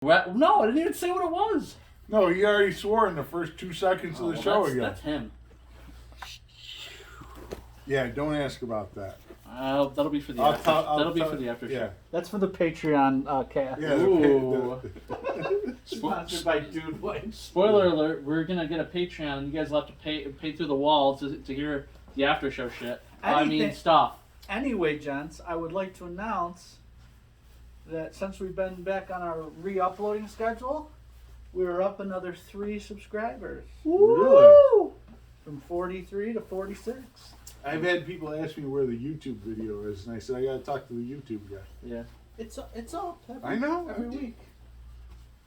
What? No, I didn't even say what it was. No, he already swore in the first 2 seconds of the show again. That's him. Yeah, don't ask about that. That'll be for the after. That'll be for the after show. That's for the Patreon cast. Yeah. Ooh. Sponsored by Dude White. Spoiler alert: we're gonna get a Patreon, and you guys will have to pay through the wall to hear the after show shit. I mean stuff. Anyway, gents, I would like to announce that since we've been back on our re-uploading schedule, we're up another 3 subscribers. Really? From 43 to 46. I've had people ask me where the YouTube video is, and I said I gotta talk to the YouTube guy. Yeah. It's up. I know. Every week.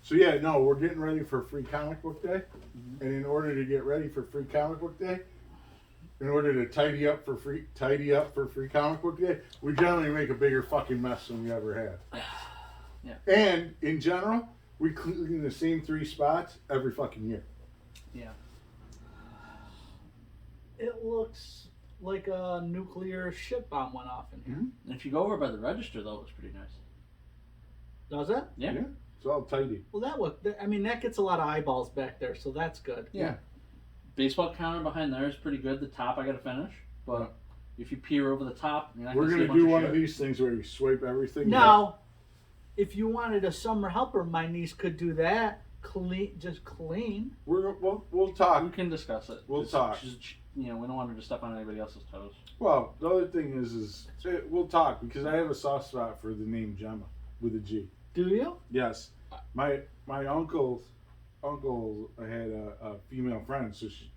So yeah, no, we're getting ready for Free Comic Book Day, and in order to get ready for Free Comic Book Day, in order to tidy up for Free Comic Book Day, we generally make a bigger fucking mess than we ever had. Yeah. And in general, we clean the same 3 spots every fucking year. Yeah. It looks like a nuclear shit bomb went off in here. Mm-hmm. And if you go over by the register, though, it looks pretty nice. Does it? Yeah. It's all tidy. Well, that gets a lot of eyeballs back there, so that's good. Yeah. Baseball counter behind there is pretty good. The top I gotta finish, but if you peer over the top, you're not We're gonna see gonna a bunch do one shit. of these things where we swipe everything. Now, if you wanted a summer helper, my niece could do that. Just clean. We'll talk. We can discuss it. We'll talk. We don't want her to step on anybody else's toes. Well, the other thing is we'll talk because I have a soft spot for the name Gemma with a G. Do you? Yes, my uncle had a female friend, so she,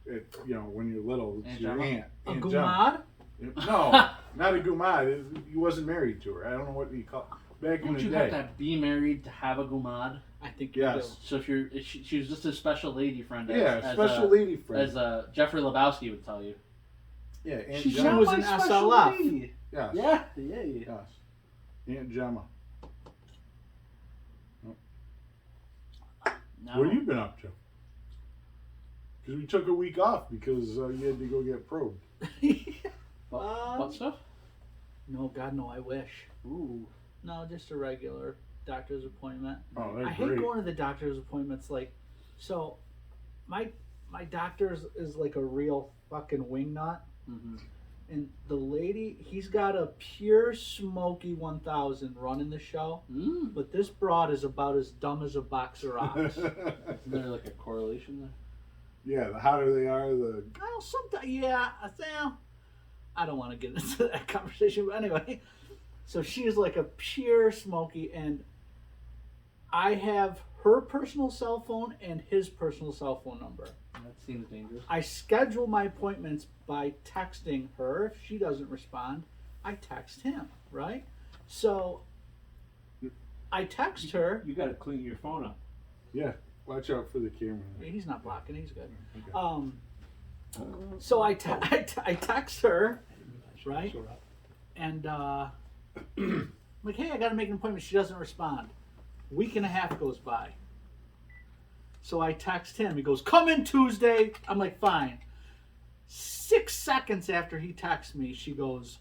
when you're little, it's Aunt your Gemma? aunt. A Aunt gumad? Gemma. No, not a gumad. He wasn't married to her. I don't know what you call back in Don't the you day. have to be married to have a gumad? I think you Yes. So if she was just a special lady friend. Lady friend. As Jeffrey Lebowski would tell you. Yeah, Aunt She Gemma. was an SLF. Yes. Yeah. Yes. Aunt Gemma. No. What have you been up to? Because we took a week off because you had to go get probed. What stuff? No, God, no, I wish. Ooh. No, just a regular doctor's appointment. Oh, that's I hate great. going to the doctor's appointments. So my doctor's is like a real fucking wingnut. Mm-hmm. And the lady, he's got a pure smoky 1000 running the show. But this broad is about as dumb as a box of rocks. Isn't there like a correlation there? Yeah, the hotter they are, the... Well, sometimes, yeah. I don't want to get into that conversation. But anyway, so she is like a pure smoky. And I have her personal cell phone and his personal cell phone number. That seems dangerous. I schedule my appointments by texting her. If she doesn't respond, I text him, right? So I text her. You got to clean your phone up. Yeah, watch out for the camera. He's not blocking. He's good. Okay. So I text her, right? And I'm like, hey, I got to make an appointment. She doesn't respond. Week and a half goes by. So I text him. He goes, come in Tuesday. I'm like, fine. 6 seconds after he texts me, she goes,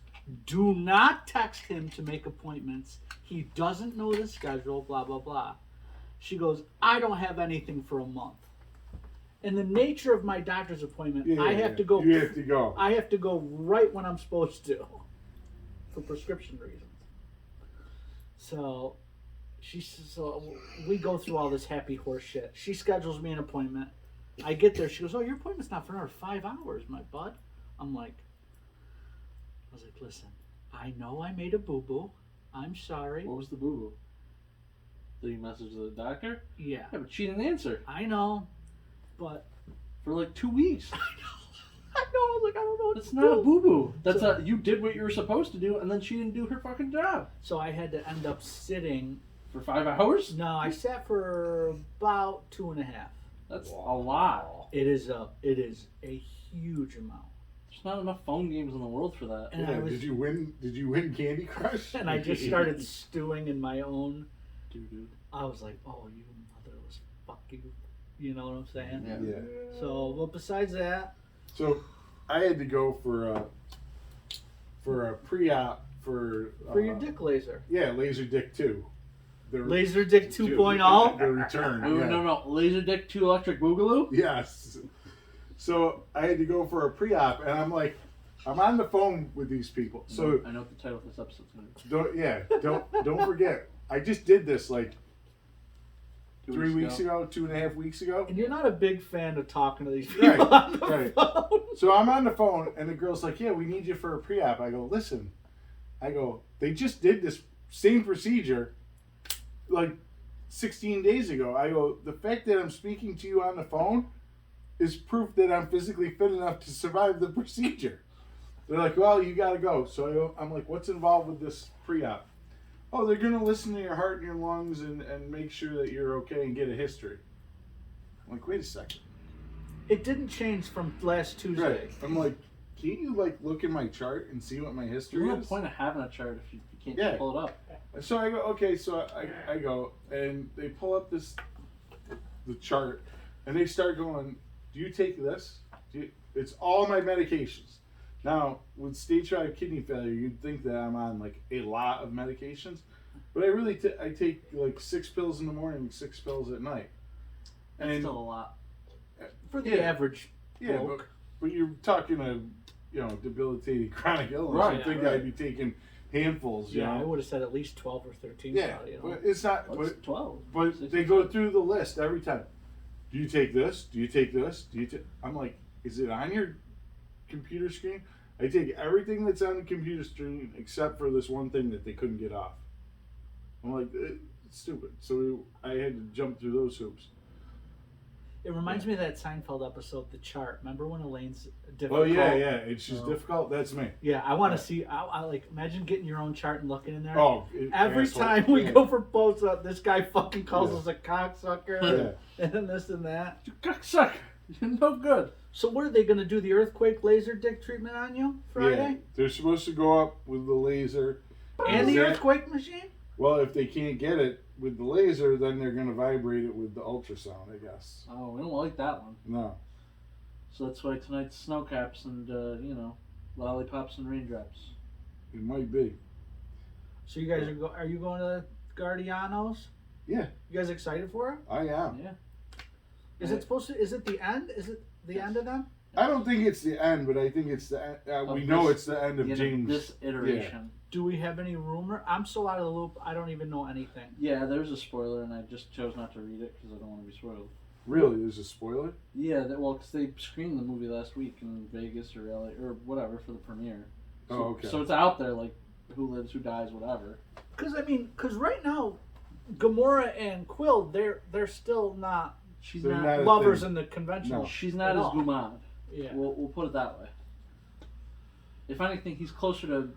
do not text him to make appointments. He doesn't know the schedule, blah, blah, blah. She goes, I don't have anything for a month. In the nature of my doctor's appointment, I have to go. You have to go. I have to go right when I'm supposed to for prescription reasons. So we go through all this happy horse shit. She schedules me an appointment. I get there. She goes, oh, your appointment's not for another 5 hours, my bud. I was like, listen, I know I made a boo-boo. I'm sorry. What was the boo-boo? Did you message the doctor? Yeah. Yeah, but she didn't answer. I know, but... For like 2 weeks. I know. I was like, I don't know what That's to not do. a boo-boo. That's you did what you were supposed to do, and then she didn't do her fucking job. So I had to end up sitting... For 5 hours? No, I sat for about 2.5. That's a lot. It is a huge amount. There's not enough phone games in the world for that. And Yeah, did you win Candy Crush? And I just started stewing in my own. Dude. I was like, oh, you motherless fuck you. You know what I'm saying? Yeah. So, well, besides that. So, I had to go for a pre-op for your dick laser. Yeah, laser dick 2. the Laserdick 2.0. The return. Wait, yeah. no. Laserdick 2 Electric Boogaloo? Yes. So I had to go for a pre-op, and I'm like, I'm on the phone with these people. So I know what the title of this episode's going to be. don't forget. I just did this like 3 weeks ago. ago, 2.5 weeks ago. And you're not a big fan of talking to these people Right, on the right. phone. So I'm on the phone, and the girl's like, "Yeah, we need you for a pre-op." I go, "Listen," I go, "They just did this same procedure like 16 days ago." I go, "The fact that I'm speaking to you on the phone is proof that I'm physically fit enough to survive the procedure." They're like, "Well, you gotta go." So I'm like, "What's involved with this pre-op?" "Oh, they're gonna listen to your heart and your lungs and make sure that you're okay and get a history." I'm like, "Wait a second." It didn't change from last Tuesday. Right. I'm like, "Can't you like look in my chart and see what my history There's no is?" point of having a chart if you can't Yeah. just pull it up. So I go, okay, so I go, and they pull up the chart, and they start going, "Do you take this?" It's all my medications. Now, with stage 5 kidney failure, you'd think that I'm on like a lot of medications, but I really I take like 6 pills in the morning, 6 pills at night. That's And still a lot. For the average yeah, bloke. but you're talking a debilitating chronic illness. Right, I think right. I'd be taking handfuls. You Yeah, know? I would have said at least 12 or 13. Yeah, probably, you know? but it's not. What's But 12? But 16, they go through the list every time. Do you take this? Do you take this? Do you take? I'm like, is it on your computer screen? I take everything that's on the computer screen except for this one thing that they couldn't get off. I'm like, it's stupid. So I had to jump through those hoops. It reminds me of that Seinfeld episode, The Chart. Remember when Elaine's difficult? Oh yeah. It's just Oh. difficult. That's me. Yeah, I want to see. I like imagine getting your own chart and looking in there. Oh, Every asshole. time we Yeah. go for posts up, this guy fucking calls Yeah. us a cocksucker Yeah. and this and that. You cocksucker. You're no good. So what are they going to do? The earthquake laser dick treatment on you Yeah, Friday? they're supposed to go up with the laser. And the That- earthquake machine? Well, if they can't get it with the laser, then they're going to vibrate it with the ultrasound, I guess. Oh, we don't like that one. No. So that's why tonight's snow caps and, lollipops and raindrops. It might be. So you guys are you going to Guardianos? Yeah. You guys excited for it? I am. Yeah. Is it supposed to? Is it the end? Is it the end of them? I don't think it's the end, but I think it's the end. Of We know this- it's the end of The end James. this iteration. Do we have any rumor? I'm so out of the loop. I don't even know anything. Yeah, there's a spoiler, and I just chose not to read it because I don't want to be spoiled. Really? There's a spoiler? Yeah, because they screened the movie last week in Vegas or LA or whatever for the premiere. So, Oh, okay. So it's out there, like who lives, who dies, whatever. Because right now, Gamora and Quill, they're still not She's They're not. not a lovers thing. in the conventional. No. She's not at as all. Gumad. Yeah. We'll put it that way. If anything, he's closer to,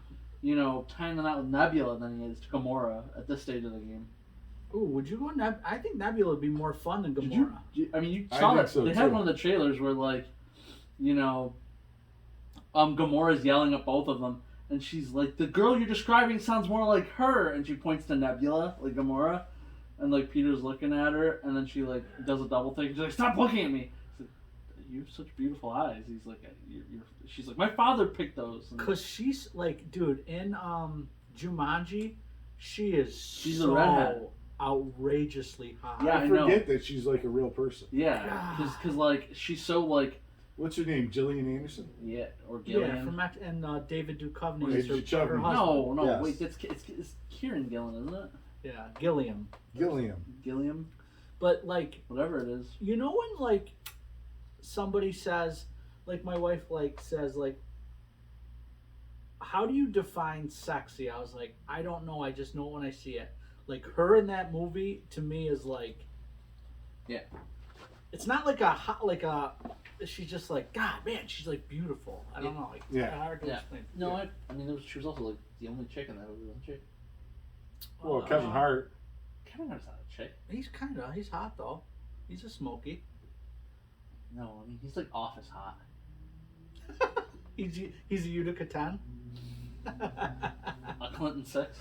tying the knot with Nebula than he is to Gamora at this stage of the game. Ooh, would you go? I think Nebula would be more fun than Did Gamora. you I saw think that so, they had too. one of the trailers where Gamora's yelling at both of them, and she's like, "The girl you're describing sounds more like her," and she points to Nebula, like Gamora, and like Peter's looking at her, and then she like does a double take. She's like, "Stop looking at me." He's like, "You have such beautiful eyes." He's like, She's like, "My father picked those." And Cause she's like, dude, in Jumanji, she's a so redhead. outrageously hot. Yeah, I I know. forget that she's like a real person. yeah, because like she's so like What's her name? Gillian Anderson? or Yeah, Gillian. from and David Duchovny Wait, is her Duchovny. husband. no, Yes. wait, it's Kieran Gillen, isn't it? Yeah, Gilliam. Gilliam. Gilliam, But like, whatever it is. you know when like somebody says, like my wife like says like, how do you define sexy? I was like, I don't know. I just know it when I see it. Like her in that movie to me is like, Yeah. It's not like a hot like a. She's just like, God, man, she's like beautiful. I don't know. Like, Yeah. It's hard to Yeah. explain. No, Yeah. I mean, she was also like the only chick in that movie, wasn't she? Well, Kevin Hart. Kevin Hart's not a chick. He's hot though. He's a smoky. No, I mean he's like office hot. He's a Utica 10. A Clinton 6.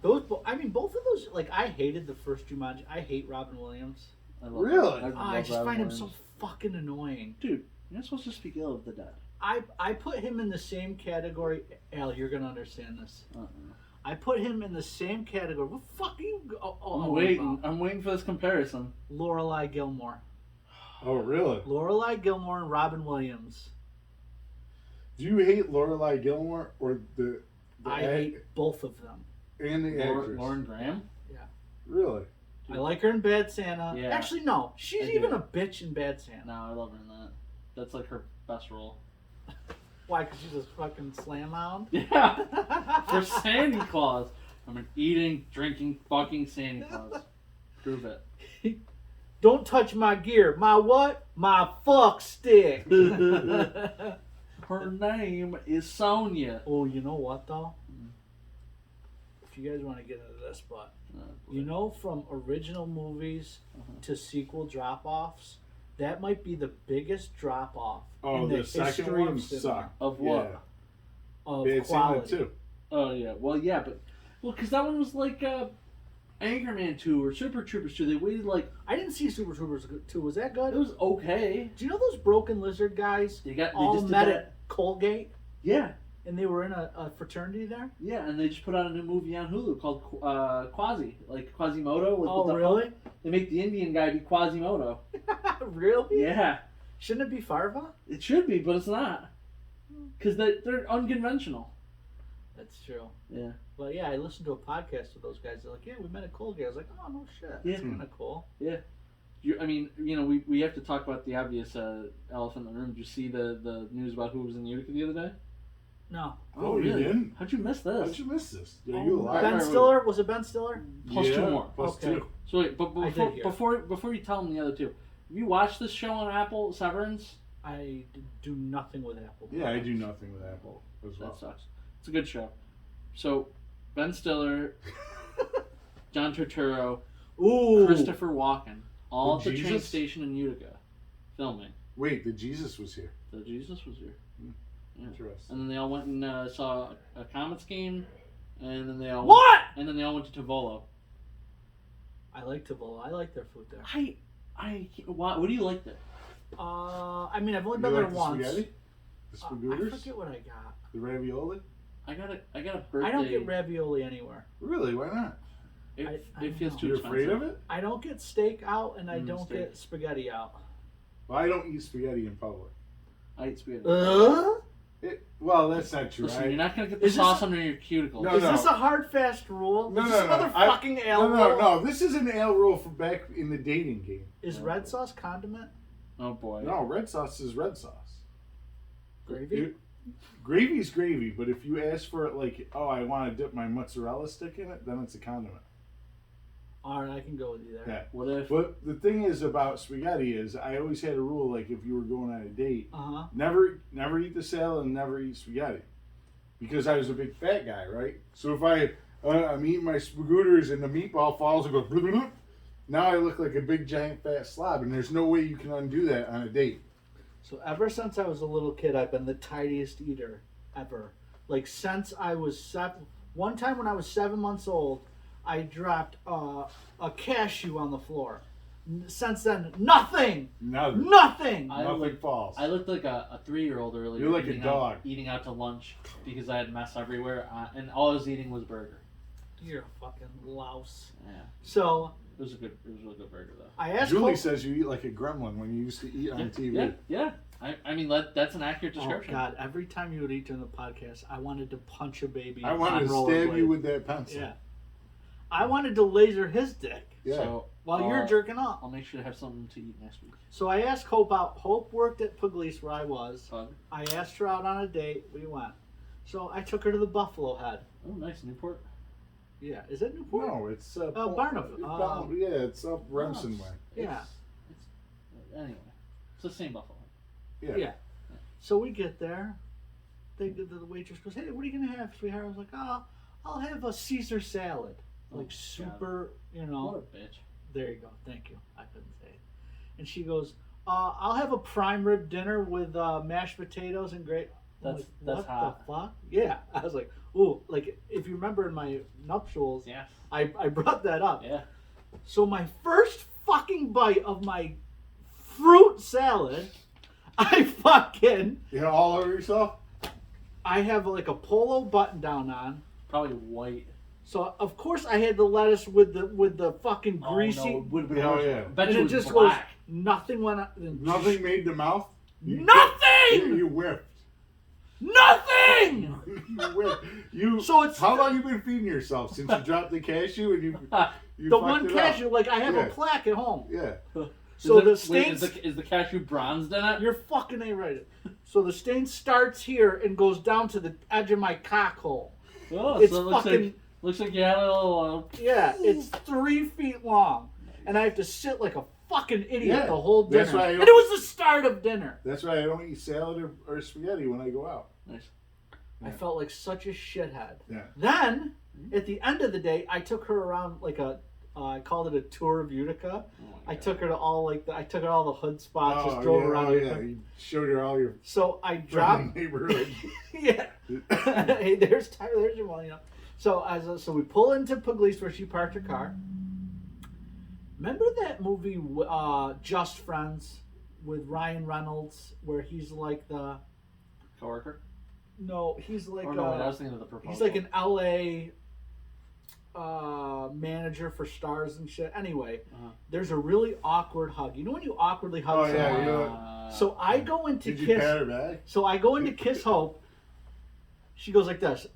Both of those. Like I hated the first Jumanji. I hate Robin Williams. I love Really? I just find him so fucking annoying. Dude, you're not supposed to speak ill of the dead. I put him in the same category. Al, you're gonna understand this. Uh-uh. I put him in the same category. What the fuck are you? I'm waiting. I'm waiting for this comparison. Lorelai Gilmore. Oh, really? Lorelai Gilmore and Robin Williams. Do you hate Lorelai Gilmore or the I hate both of them. and the actress? Lauren Graham? Really? I like her in Bad Santa. Yeah. Actually, no. She's I even do. a bitch in Bad Santa. No, I love her in that. That's like her best role. Why? Because she's a fucking slam hound? Yeah. For Santa Claus. I'm an eating, drinking, fucking Santa Claus. Prove it. Don't touch my gear. My what? My fuck stick. Her name is Sonia. Oh, you know what though? If you guys want to get into this, but you know, from original movies to sequel drop-offs, that might be the biggest drop-off Oh, in the the second history one of cinema. sucked. Of what? Yeah. Of Bad Santa quality. too. Oh, yeah. Well, yeah, but... Well, because that one was like Anchorman 2 or Super Troopers 2. They waited like... I didn't see Super Troopers 2. Was that good? It was okay. Do you know those Broken Lizard guys They all just did met that. at Colgate? Yeah. And they were in a fraternity there? Yeah, and they just put out a new movie on Hulu called Quasi. Like Quasimodo. Like, Oh, with the- really? They make the Indian guy be Quasimodo. Really? Yeah. Shouldn't it be Farva? It should be, but it's not. Because they're unconventional. That's true. Yeah. But yeah, I listened to a podcast with those guys. They're like, yeah, we met at Colgate. I was like, oh, no shit. Yeah. That's kind of cool. I mean, we have to talk about the obvious elephant in the room. Did you see the news about who was in Utica the other day? No. Oh, you didn't? How'd you miss this? How'd you miss this? Are Oh, you alive? Ben Stiller? Was it Ben Stiller? Plus two more. Plus Okay. 2. So wait, but I did hear. before you tell them the other two, have you watched this show on Apple, Severance? I do nothing with Apple. Yeah, I do nothing with Apple as well. That sucks. It's a good show. So, Ben Stiller, John Turturro, Ooh. Christopher Walken, all at The the train Jesus? station in Utica, filming. Wait, the Jesus was here. So Jesus was here. Yeah. Interesting. And then they all went and saw a Comets game, and then they all What? and then they all went to Tavolo. I like Tavola. I like their food there. What do you like there? I mean, I've only You been there like the once. spaghetti? The I spagooters? forget what I got. The ravioli? I got a birthday. I don't get ravioli anywhere. Really? Why not? It I feels don't too You're expensive. afraid of it? I don't get steak out, and I don't steak. get spaghetti out. Well, I don't eat spaghetti in public. I eat spaghetti. Well, that's not true. Listen, you're not gonna get the Is this sauce a- under your cuticles. No, Is this a hard, fast rule? No, is no, this no. another I- fucking ale No, rule? no. This is an ale rule from back in the dating game. Is red sauce condiment? Oh boy. No, red sauce is red sauce. Gravy? Gravy's gravy, but if you ask for it like, oh, I want to dip my mozzarella stick in it, then it's a condiment. Alright, I can go with you there. Yeah. What if? But the thing is about spaghetti is I always had a rule like if you were going on a date, Uh-huh. never eat the salad and never eat spaghetti, because I was a big fat guy, right? So if I'm eating my spagooters and the meatball falls and goes, bloop, bloop, bloop, now I look like a big giant fat slob, and there's no way you can undo that on a date. So ever since I was a little kid, I've been the tiniest eater ever. Like since I was 7. One time when I was 7 months old, I dropped a cashew on the floor. Since then, nothing. Nothing. Nothing. Nothing falls. I looked like a 3-year-old earlier. You're like a eating dog. eating out to lunch because I had mess everywhere, and all I was eating was burger. You're a fucking louse. Yeah, So it was a really good burger though. I asked Julie Cole- says you eat like a gremlin when you used to eat on TV. Yeah. I mean that's an accurate Oh description. God! Every time you would eat during the podcast, I wanted to punch a baby. I wanted to on stab you rollerblade. with that pencil. Yeah. I wanted to laser his dick Yeah. So while you're jerking off. I'll make sure to have something to eat next week. So I asked Hope out. Hope worked at Pugliese where I was. Pug. I asked her out on a date. We went. So I took her to the Buffalo Head. Oh, nice Newport. Yeah, is it Newport? No, it's Barnum. yeah, it's up Remsen way. Yeah. It's anyway, it's the same buffalo. Yeah. Yeah. So we get there. The waitress goes, "Hey, what are you gonna have, sweetheart?" I was like, "Oh, I'll have a Caesar salad, like Oh, super, you know." What a bitch. There you go. Thank you. I couldn't say it. And she goes, "I'll have a prime rib dinner with mashed potatoes and great." That's what hot. the fuck? Yeah. I was like, ooh, like if you remember in my nuptials, Yeah. I brought that up. Yeah. So my first fucking bite of my fruit salad, I fucking You know, all over yourself? I have like a polo button down on, Probably white. So of course I had the lettuce with the fucking greasy. Oh, no, it would have been Oh, worse. yeah. I bet And you it was just black. nothing went. Nothing made the mouth. Nothing. You whipped. Nothing. You whipped. You. So it's How long you been feeding yourself since you dropped the cashew and you the fucked one it cashew. up? Like I have Yeah. a plaque at home. Yeah. So Is the it- stain. wait, is the cashew bronzed in it? You're fucking A right. So the stain starts here and goes down to the edge of my cock hole. Oh, It's so it looks fucking. like you had a little. Yeah, it's 3 feet long, and I have to sit like a fucking idiot Yeah, the whole dinner. that's why I and it was the start of dinner. That's why I don't eat salad or spaghetti when I go out. Nice. I felt like such a shithead. Yeah. Then, at the end of the day, I took her around like I called it a tour of Utica. I took her to all I took her to all the hood spots, just drove around. Yeah. You showed her all your So I friendly dropped. neighborhood. Yeah. Hey, there's Tyler. There's your money. So so we pull into Pugliese where she parked her car. Remember that movie, Just Friends, with Ryan Reynolds, where he's like the Coworker? no, he's like Or no, wait, I was thinking of the proposal. he's like an LA manager for stars and shit. Anyway, there's a really awkward hug. You know when you awkwardly hug Oh, someone? yeah, So I go into Did you kiss. pat her back? So I go into kiss Hope. She goes like this,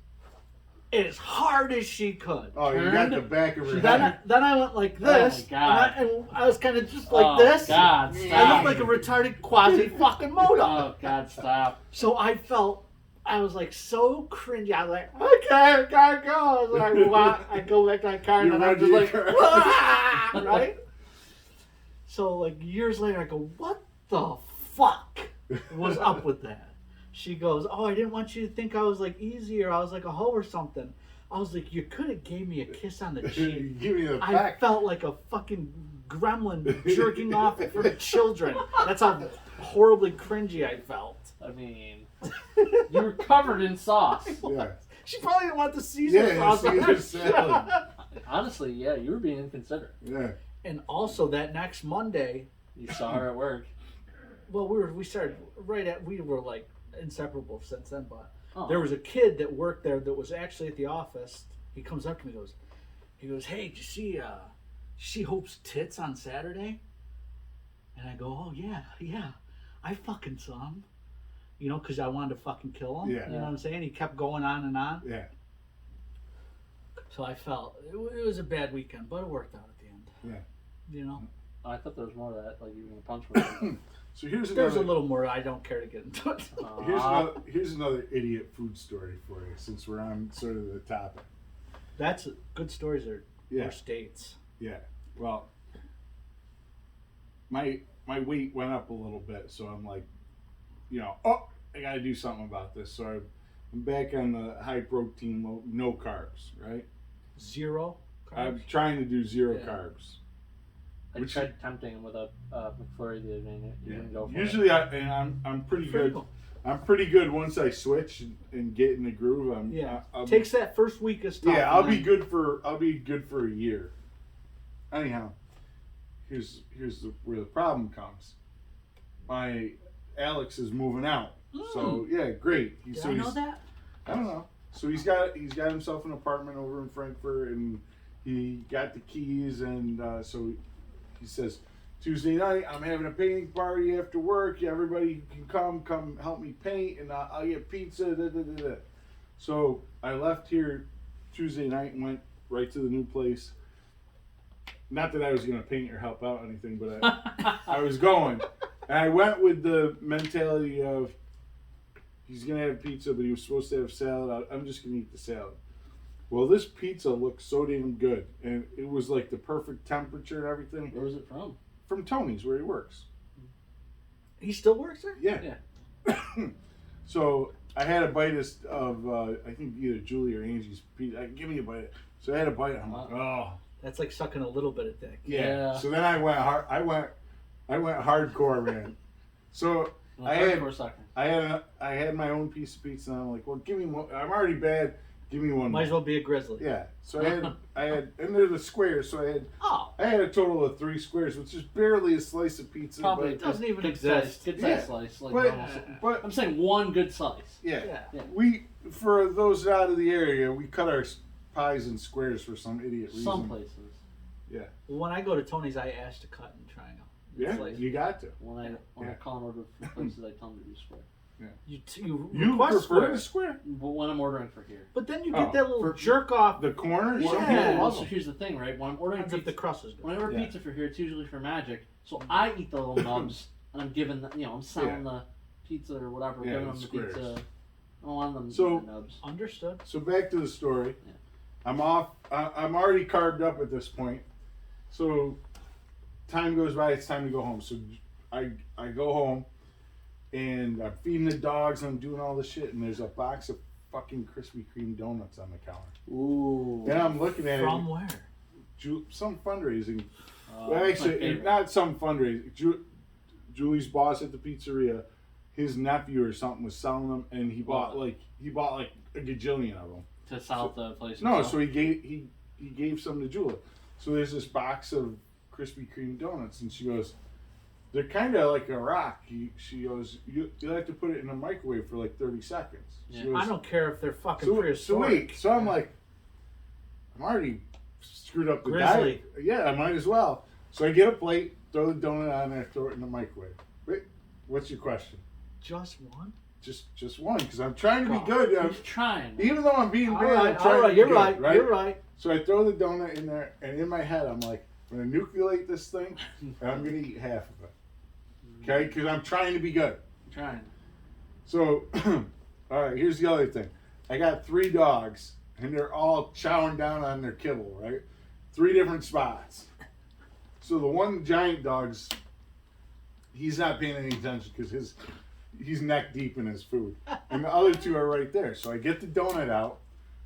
as hard as she could. Oh, you got the back of her head. Then I went like Oh this, my God. and I was kind of just like Oh, this. God, I stop. looked like a retarded quasi fucking modo. Oh, God, stop. So I was like so cringy. I was like, okay, I gotta go. So I go back to my car and You then I'm run just to like, your car. "Ah," right? So like years later, I go, what the fuck was up with that? She goes, oh, I didn't want you to think I was like easy or I was like a hoe or something. I was like, you could have gave me a kiss on the cheek. Give me the I back. felt like a fucking gremlin jerking off for children. That's how horribly cringy I felt. I mean, you were covered in sauce. Yeah. She probably didn't want the Caesar Yeah, sauce on Caesar her salad. shit. Honestly, yeah, you were being inconsiderate. Yeah. And also that next Monday, You saw her at work. well, we were like inseparable since then, but Oh. there was a kid that worked there that was actually at the office. He comes up to me and he goes, hey, did you see Hope's tits on Saturday? And I go, oh yeah, I fucking saw him. You know, because I wanted to fucking kill him. Yeah. You know what I'm saying? He kept going on and on. Yeah. So I felt it was a bad weekend, but it worked out at the end. Yeah. You know, I thought there was more of that, like you were going to punch me. So here's there's another. a little more. I don't care to get into it. Here's another idiot food story for you, since we're on sort of the topic. That's good stories are Yeah. states. Yeah. Well, my weight went up a little bit, so I'm like, I got to do something about this. So I'm back on the high protein, no carbs, right? Zero. I'm trying to do zero Yeah. carbs. I tried tempting him with a McFlurry the other day. And you didn't go for Usually, it. I'm pretty good. I'm pretty good once I switch and get in the groove. Takes that first week as tough. Yeah, I'll and be then- good for a year. Anyhow, here's where the problem comes. My Alex is moving out, so yeah, great. Did I know that? I don't know. So he's got himself an apartment over in Frankfurt, and he got the keys, and so he says, Tuesday night I'm having a painting party after work. Yeah, everybody can come help me paint, and I'll get pizza. Da, da, da, da. So I left here Tuesday night and went right to the new place. Not that I was going to paint or help out anything, but I was going. And I went with the mentality of he's going to have pizza, but he was supposed to have salad. I'm just going to eat the salad. Well, this pizza looked so damn good. And it was like the perfect temperature and everything. Where was it from? From Tony's, where he works. He still works there? Yeah. So I had a bite of I think either Julie or Angie's pizza. Give me a bite. So I had a bite. I'm like, oh. That's like sucking a little bit of dick. Yeah. So then I went hard. I went hardcore, man. So I had my own piece of pizza, and I'm like, well, give me more. I'm already bad. Give me one. Might as well be a grizzly. Yeah. So I had, and they're the squares. So I had a total of 3 squares, which is barely a slice of pizza. Probably It doesn't even good exist. Size, good Yeah. size slice. Like But- normal. but I'm saying one good slice. yeah, Yeah. we for those out of the area, we cut our pies in squares for some idiot reason. Some places. Well, when I go to Tony's, I ask to cut in triangle. Yeah, Slice. you got to. When I call and order from places, I tell them to do square. You You request prefer square. the square? But when I'm ordering for here. But then you Oh, get that little for- jerk off. The corner? Yeah. Some Well, people love so them. here's the thing, right? When I'm ordering Depends if pizza, the crust is good. when I order Yeah. pizza for here, it's usually for Magic. So I eat the little nubs, and I'm giving the, I'm selling the pizza or whatever, Yeah, giving the them the squares. pizza. I don't want them to So- eat the nubs. Understood. So back to the story. Yeah. I'm off. I'm already carved up at this point. So time goes by. It's time to go home. So I go home, and I'm feeding the dogs and I'm doing all this shit. And there's a box of fucking Krispy Kreme donuts on the counter. Ooh. And I'm looking at From it. where? Some fundraising. Oh, Well, that's my actually, favorite. not some fundraising. Julie's boss at the pizzeria, his nephew or something was selling them, and he bought like a gajillion of them. To sell at the place. No, himself. so he gave some to Julie. So there's this box of Krispy Kreme donuts, and she goes, they're kind of like a rock. She goes, you have to put it in a microwave for like 30 seconds. She Yeah. goes, I don't care if they're fucking so prehistoric. wait, so I'm like, I'm already screwed up the Grizzly. diet. Yeah, I might as well. So I get a plate, throw the donut on there, throw it in the microwave. Wait, what's your question? Just one? Just one, because I'm trying to be good. He's trying. Even though I'm being All bad, right, I'm trying all right, to be you're good, right, you're right. So I throw the donut in there, and in my head, I'm like, I'm going to nucleate this thing, and I'm going to eat half of it. Okay? Because I'm trying to be good. I'm trying. So, all right, here's the other thing. I got 3 dogs, and they're all chowing down on their kibble, right? 3 different spots. So the one giant dog's, he's not paying any attention because he's neck deep in his food. And the other 2 are right there. So I get the donut out,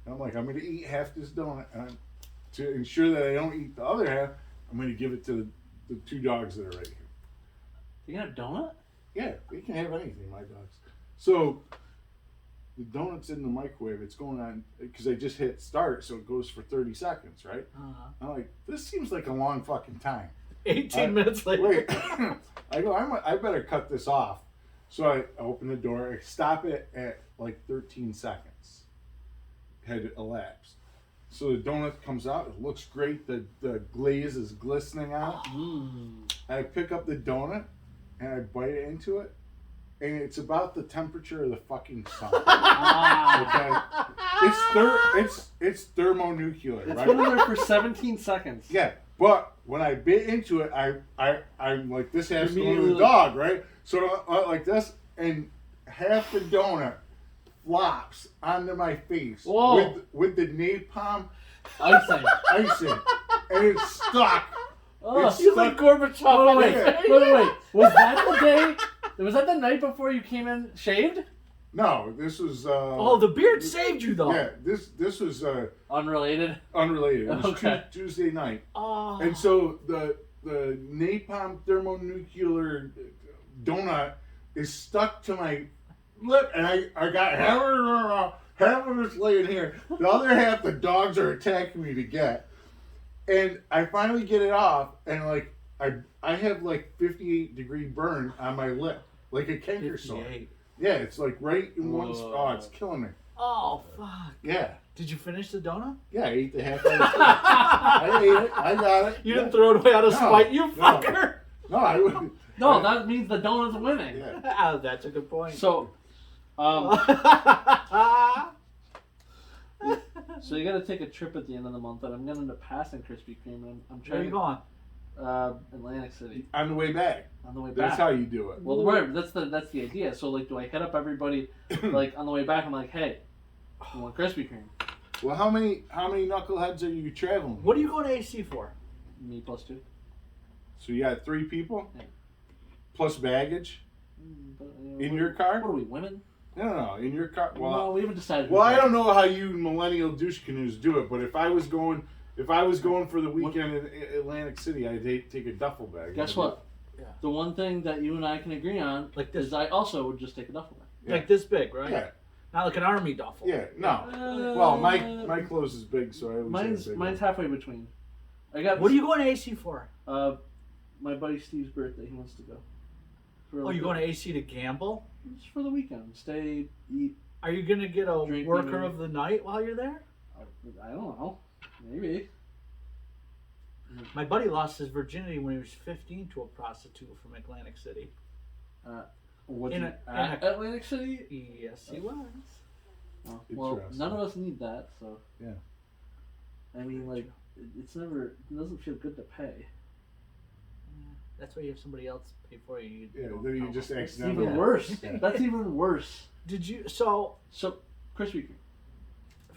and I'm like, I'm going to eat half this donut. And to ensure that I don't eat the other half, I'm going to give it to the 2 dogs that are right here. You got a donut? Yeah, they can have anything, my dogs. So the donut's in the microwave. It's going on because I just hit start, so it goes for 30 seconds, right? Uh-huh. I'm like, this seems like a long fucking time. 18 minutes later. Wait, I go, I better cut this off. So I open the door. I stop it at like 13 seconds. Had elapsed. So the donut comes out. It looks great. The glaze is glistening out. Mmm. I pick up the donut and I bite into it, and it's about the temperature of the fucking sun. Ah. Okay, it's thermonuclear, It's right? been in there for 17 seconds. Yeah, but when I bit into it, I'm like, this has to go to Immediately. the dog, right? So like this, and half the donut flops onto my face Whoa. with the napalm Icing. icing, and it's stuck. Oh, It's You like Gorbachev on wait, your wait, face? wait. Was that the day? Was that the night before you came in shaved? No, this was. Oh, the beard saved you though. Yeah, this was Unrelated. unrelated. It was Okay. Tuesday night, Oh. and so the napalm thermonuclear donut is stuck to my lip, and I got half of it's laying here. The other half the dogs are attacking me to get, and I finally get it off, and like I have like 58-degree burn on my lip, like a canker sore. 58. Yeah, it's like right in one Whoa. spot. Oh, it's killing me. Oh, fuck. Yeah. Did you finish the donut? Yeah, I ate the half of it. I ate it. I got it. You Yeah. didn't throw it away out of No, spite, you no. fucker. No, I wouldn't. No, that means the donut's winning. Yeah. Ah, that's a good point. So, so you got to take a trip at the end of the month, and I'm gonna end up passing Krispy Kreme. And I'm Where are trying you to going? Atlantic City On the way back. on the way That's back. how you do it. Well, right, that's the idea. So like, do I hit up everybody like on the way back? I'm like, hey, you want Krispy Kreme? Well, how many knuckleheads are you traveling with? What are you going to AC for? Me plus 2. So you got 3 people? Yeah. Plus baggage? But, In your car? What are we, women? No, in your car. No, Well, we haven't decided. well, I don't know how you millennial douche canoes do it, but if I was going for the weekend in Atlantic City, I'd take a duffel bag. Guess what? Yeah. The one thing that you and I can agree on Like this. is I also would just take a duffel bag. Yeah. Like this big, right? Yeah. Not like an army duffel. Yeah, no. Well, my clothes is big, so I always have a big Mine's one. halfway between. I got. What are you going to AC for? My buddy Steve's birthday. He wants to go. Oh, you're going to AC to gamble? Just for the weekend. Stay, eat. Are you going to get a Drink worker dinner. of the night while you're there? I don't know. Maybe. My buddy lost his virginity when he was 15 to a prostitute from Atlantic City. What's In at a- Atlantic City? Yes, he was. Oh, well, Interesting. none of us need that, so. Yeah. I mean, like, it doesn't feel good to pay. That's why you have somebody else pay for you. Yeah, then you just That's accidentally. even worse. Yeah. That's even worse. Did you? So So, Krispy Kreme.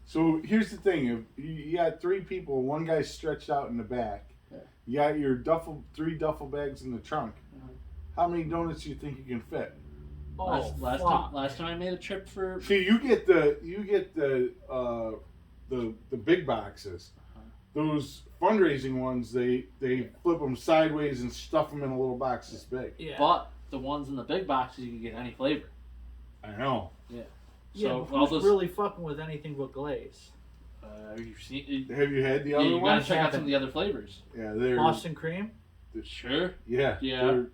So here's the thing: if you got 3 people, one guy's stretched out in the back. Yeah. You got your 3 duffel bags in the trunk. How many donuts do you think you can fit? Last time I made a trip for. See, you get the big boxes. Those fundraising ones, they flip them sideways and stuff them in a little box this big. yeah. But the ones in the big boxes, you can get any flavor. I know. Yeah. Yeah, So but who's really fucking with anything but glaze? you've seen. Have you had the Yeah, other you gotta ones? check out some of the other flavors. Yeah, they're Boston cream? Sure. Yeah. Yeah. they're-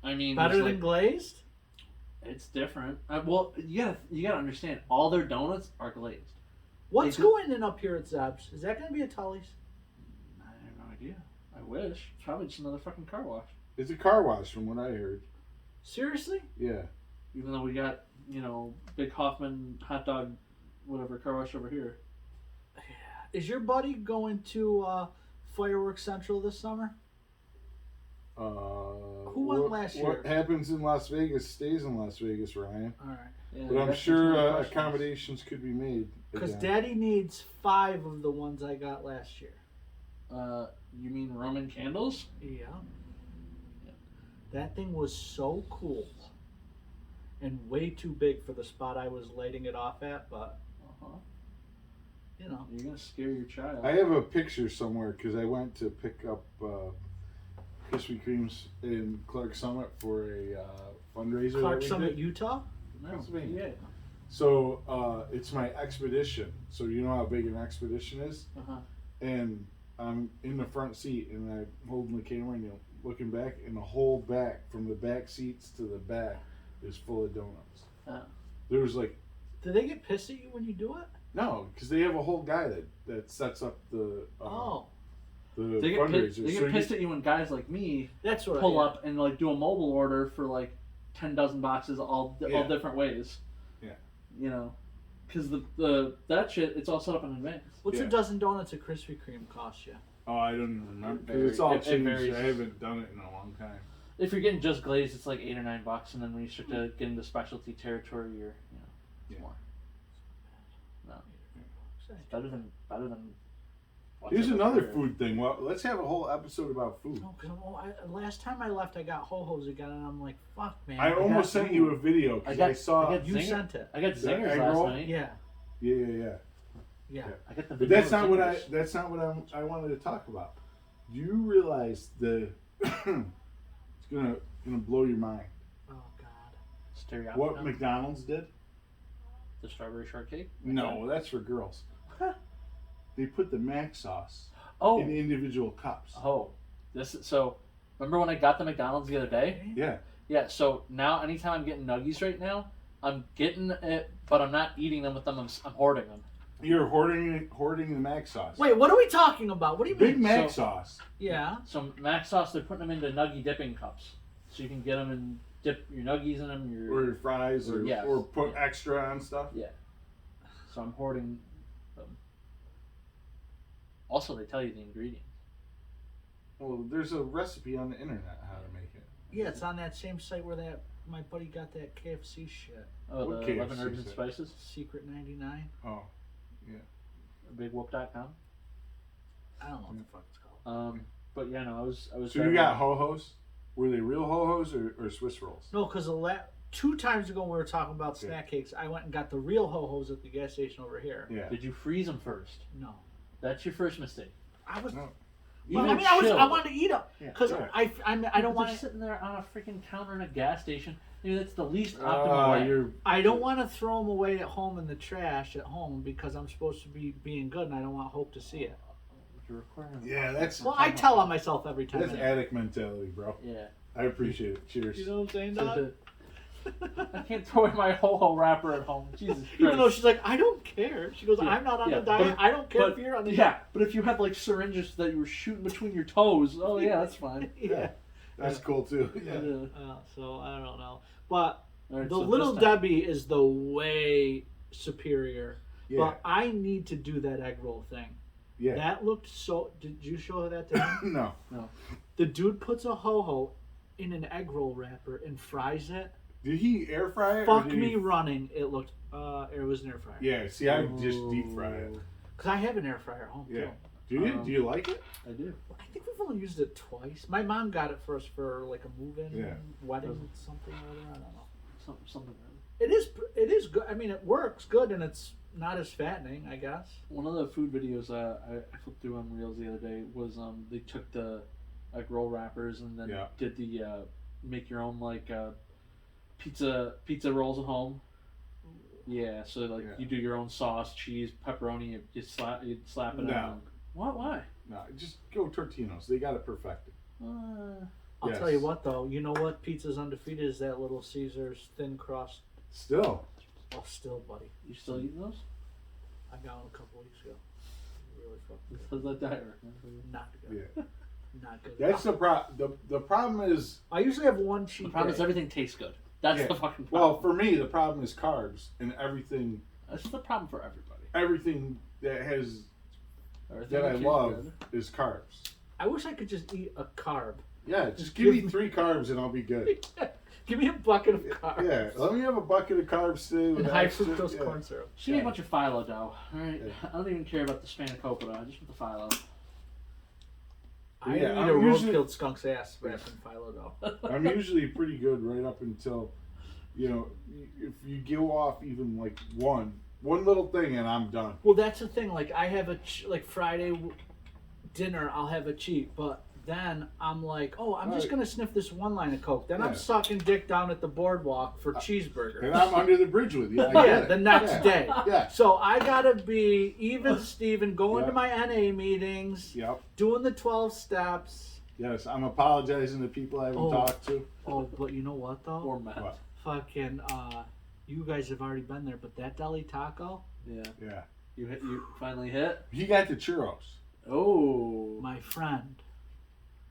I mean, Better there's, than like, glazed? it's different. Well, you gotta understand. All their donuts are glazed. What's They do- going in up here at Zeb's? Is that going to be a Tully's? I have no idea. I wish. It's probably just another fucking car wash. It's a car wash, from what I heard. Seriously? Yeah. Even though we got, Big Hoffman hot dog, whatever car wash over here. Is your buddy going to Fireworks Central this summer? Who won last year? What happens in Las Vegas stays in Las Vegas, Ryan. All right. Yeah, But I'm that's sure one of the questions. accommodations could be made. Because again. Daddy needs 5 of the ones I got last year. You mean Roman candles? Yeah. That thing was so cool. And way too big for the spot I was lighting it off at, but, Uh-huh. You're gonna scare your child. I have a picture somewhere because I went to pick up Krispy Kremes in Clark Summit for a fundraiser. Clark that we Summit, did. Utah? No, Pennsylvania. yeah. So it's my expedition. So you know how big an expedition is? Uh-huh. And I'm in the front seat and I'm holding the camera and looking back, and the whole back, from the back seats to the back, is full of donuts. There was like, Do they get pissed at you when you do it? no, because they have a whole guy that sets up the Oh. They get fundraiser. They get pissed at you when guys like me That's what pull I up and like do a mobile order for like 10 dozen boxes all Yeah. different ways. Yeah. Because that shit, it's all set up in advance. What's Yeah. a dozen donuts at Krispy Kreme cost you? Oh, I don't even remember. 'Cause varies. it's all It changed. varies. I haven't done it in a long time. If you're getting just glazed, it's like $8 or $9, and then when you start to get into specialty territory, it's Yeah. more. No, it's better than. Here's whatever. another food thing. Well, let's have a whole episode about food. No, because last time I left, I got ho-hos again, and I'm like, fuck, man. I almost sent you a video because I saw. I got You Zinger- sent it. I got Is that zingers egg last roll? night. Yeah. Yeah. Yeah. I got the. But that's vanilla not what zingers. That's not what I wanted to talk about. Do you realize it's gonna blow your mind? Oh, God. Teriyaki What nut? McDonald's did? The strawberry shortcake? No, that's for girls. They put the mac sauce Oh. in individual cups. Oh. Remember when I got the McDonald's the other day? Yeah. Yeah, so now anytime I'm getting nuggies right now, I'm getting it, but I'm not eating them with them, I'm hoarding them. You're hoarding the mac sauce. Wait, what are we talking about? What do you Big mean? Mac So- sauce. Yeah. So mac sauce, they're putting them into nuggie dipping cups. So you can get them and dip your nuggies in them. Or fries, or Yes. put extra on stuff. Yeah. So I'm hoarding them. Also, they tell you the ingredients. Well, there's a recipe on the internet how to make it. Yeah, it's on that same site where my buddy got that KFC shit. Oh, What the KFC 11 herbs is and it? spices? Secret 99. Oh, BigWhoop.com. I don't know what the fuck it's called. But yeah, no, I was. so you driving- got ho-hos? Were they real ho-hos or Swiss rolls? No, because 2 times ago when we were talking about snack cakes, I went and got the real ho-hos at the gas station over here. Yeah. Did you freeze them first? No. That's your first mistake. I was. No. Well, Even I mean, chill. I wanted to eat them because Yeah. I don't want They're to. sitting there on a freaking counter in a gas station, Maybe that's the least optimal way. You're. I don't want to throw them away at home in the trash at home because I'm supposed to be being good and I don't want Hope to see it. Yeah, that's. Well, I tell on myself every time. That's addict mentality, bro. Yeah. I appreciate it. Cheers. You know what I'm saying, Dog? I can't throw away my ho-ho wrapper at home. Jesus Christ. Even though she's like, I don't care. She goes, Yeah, I'm not on yeah, the diet. but- I don't care but- if you're on the Yeah, diet. but if you had like syringes that you were shooting between your toes, oh yeah, that's fine. Yeah. That's cool too. Yeah. So I don't know. But All right, the so Little this time- Debbie is the way superior. Yeah. But I need to do that egg roll thing. Yeah. That looked so. Did you show that to him? No. The dude puts a ho-ho in an egg roll wrapper and fries it. Did he air fry it? Fuck me running. It looked. It was an air fryer. Yeah. See, I just deep fry it. Because I have an air fryer at home Yeah. too. Do you? Do you like it? I do. I think we've only used it twice. My mom got it for us for like a move-in wedding something or other. I don't know. Something. It is good. I mean, it works good, and it's not as fattening, I guess. One of the food videos I flipped through on Reels the other day was they took the egg roll wrappers and then did the make your own like pizza rolls at home. Yeah, so like you do your own sauce, cheese, pepperoni. You slap it on. What? Why? No, just go Tortino's. They got it perfected. I'll tell you what, though. You know what? Pizza's undefeated is that Little Caesar's thin crust. Still. Oh, still, buddy. You still eating those? I got one a couple weeks ago. Really fucking good. How's that diet? Not good. Yeah. Not good. That's the problem. The problem is. I usually have one cheat The problem is day. everything tastes good. That's the fucking problem. Well, for me, the problem is carbs and everything. That's the problem for everybody. Everything that has Everything that I tastes love good. is carbs. I wish I could just eat a carb. Yeah, just give me 3 carbs and I'll be good. Give me a bucket of carbs. Yeah, let me have a bucket of carbs today with And high extra- fructose corn syrup. She ate a bunch of phyllo dough. Alright? I don't even care about the spanakopita. I just want the phyllo. I Yeah, eat I'm a usually- roadkill skunk's ass wrapped in phyllo dough. I'm usually pretty good right up until, if you go off even like one little thing and I'm done. Well, that's the thing. Like, I have like Friday dinner, I'll have a cheat, but then I'm like, oh, I'm just gonna sniff this one line of Coke. Then I'm sucking dick down at the boardwalk for cheeseburger. And I'm under the bridge with you. I get Yeah, it. the next day. Yeah. So I gotta be even Steven, going to my NA meetings, Yep. doing the 12 steps. Yes, I'm apologizing to people I haven't talked to. Oh, but you know what though? Or Matt. What? Fucking you guys have already been there, but that deli taco, Yeah. Yeah. You finally hit? He got the churros. Oh. my friend.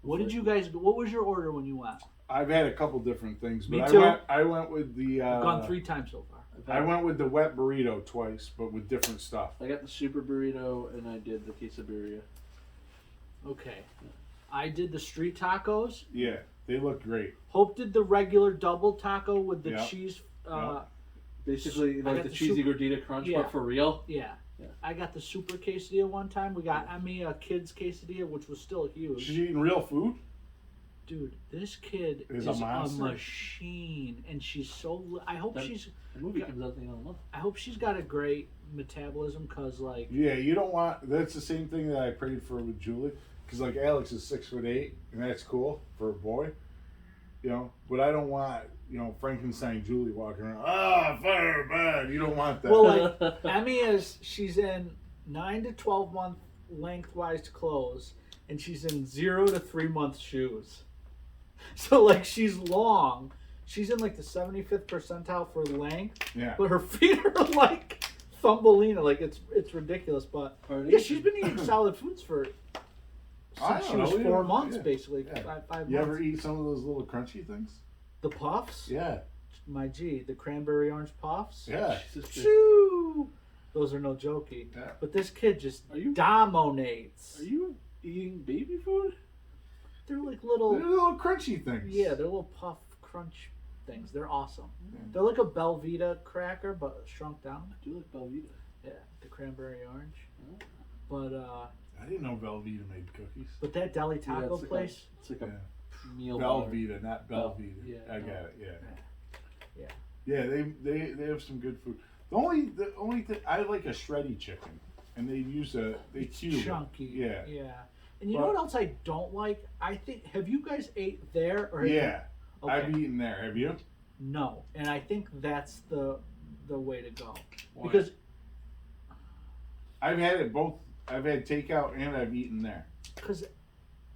What was your order when you went? I've had a couple different things, but Me too. I went with the. I've gone 3 times so far. I went with the wet burrito twice, but with different stuff. I got the super burrito and I did the quesadilla. Okay. I did the street tacos. Yeah, they look great. Hope did the regular double taco with the Yep. cheese. Yep. Basically, I like got the the cheesy super- gordita crunch, Yeah. but for real. Yeah. Yeah. I got the super quesadilla one time. We got Emmy a kid's quesadilla, which was still huge. She's eating real food. Dude, this kid Is is a a monster. machine, and she's so. I hope That- she's. The movie comes out at the end of the month. I hope she's got a great metabolism, cause like. Yeah, you don't want. That's the same thing that I prayed for with Julie, because like Alex is 6'8", and that's cool for a boy, But I don't want Frankenstein Julie walking around. Fire bad. You don't want that. Well, like Emmy she's in 9 to 12 month lengthwise clothes, and she's in 0 to 3 month shoes. So like she's long. She's in like the 75th percentile for length, yeah. but her feet are like Thumbelina. Like it's ridiculous. But yeah, she's been eating solid foods I since don't she was know, 4 months, yeah. basically. Yeah. 5 You months. ever eat some of those little crunchy things? The puffs? Yeah. My G, the cranberry orange puffs? Yeah. Shoo! Those are no jokey. Yeah. But this kid just Are you- dominates. Are you eating baby food? They're like They're little, little crunchy things. yeah, they're little puff crunch things. They're awesome. Yeah. They're like a Belvita cracker, but shrunk down. I do like Belvita. Yeah, the cranberry orange. Oh. But I didn't know Velveeta made cookies. that deli taco it's like place. It's like a Yeah. meal bar. Velveeta, not Belvita. Yeah, I no. got it. Yeah. Yeah. Yeah, they have some good food. The only thing I like a shreddy chicken, and they use they cube it. Chunky. Yeah. Yeah. And you know what else I don't like? I think have you guys ate there or have Yeah. you- I've Okay. eaten there. Have you? No, and I think that's the way to go Why? because I've had it both. I've had takeout and I've eaten there.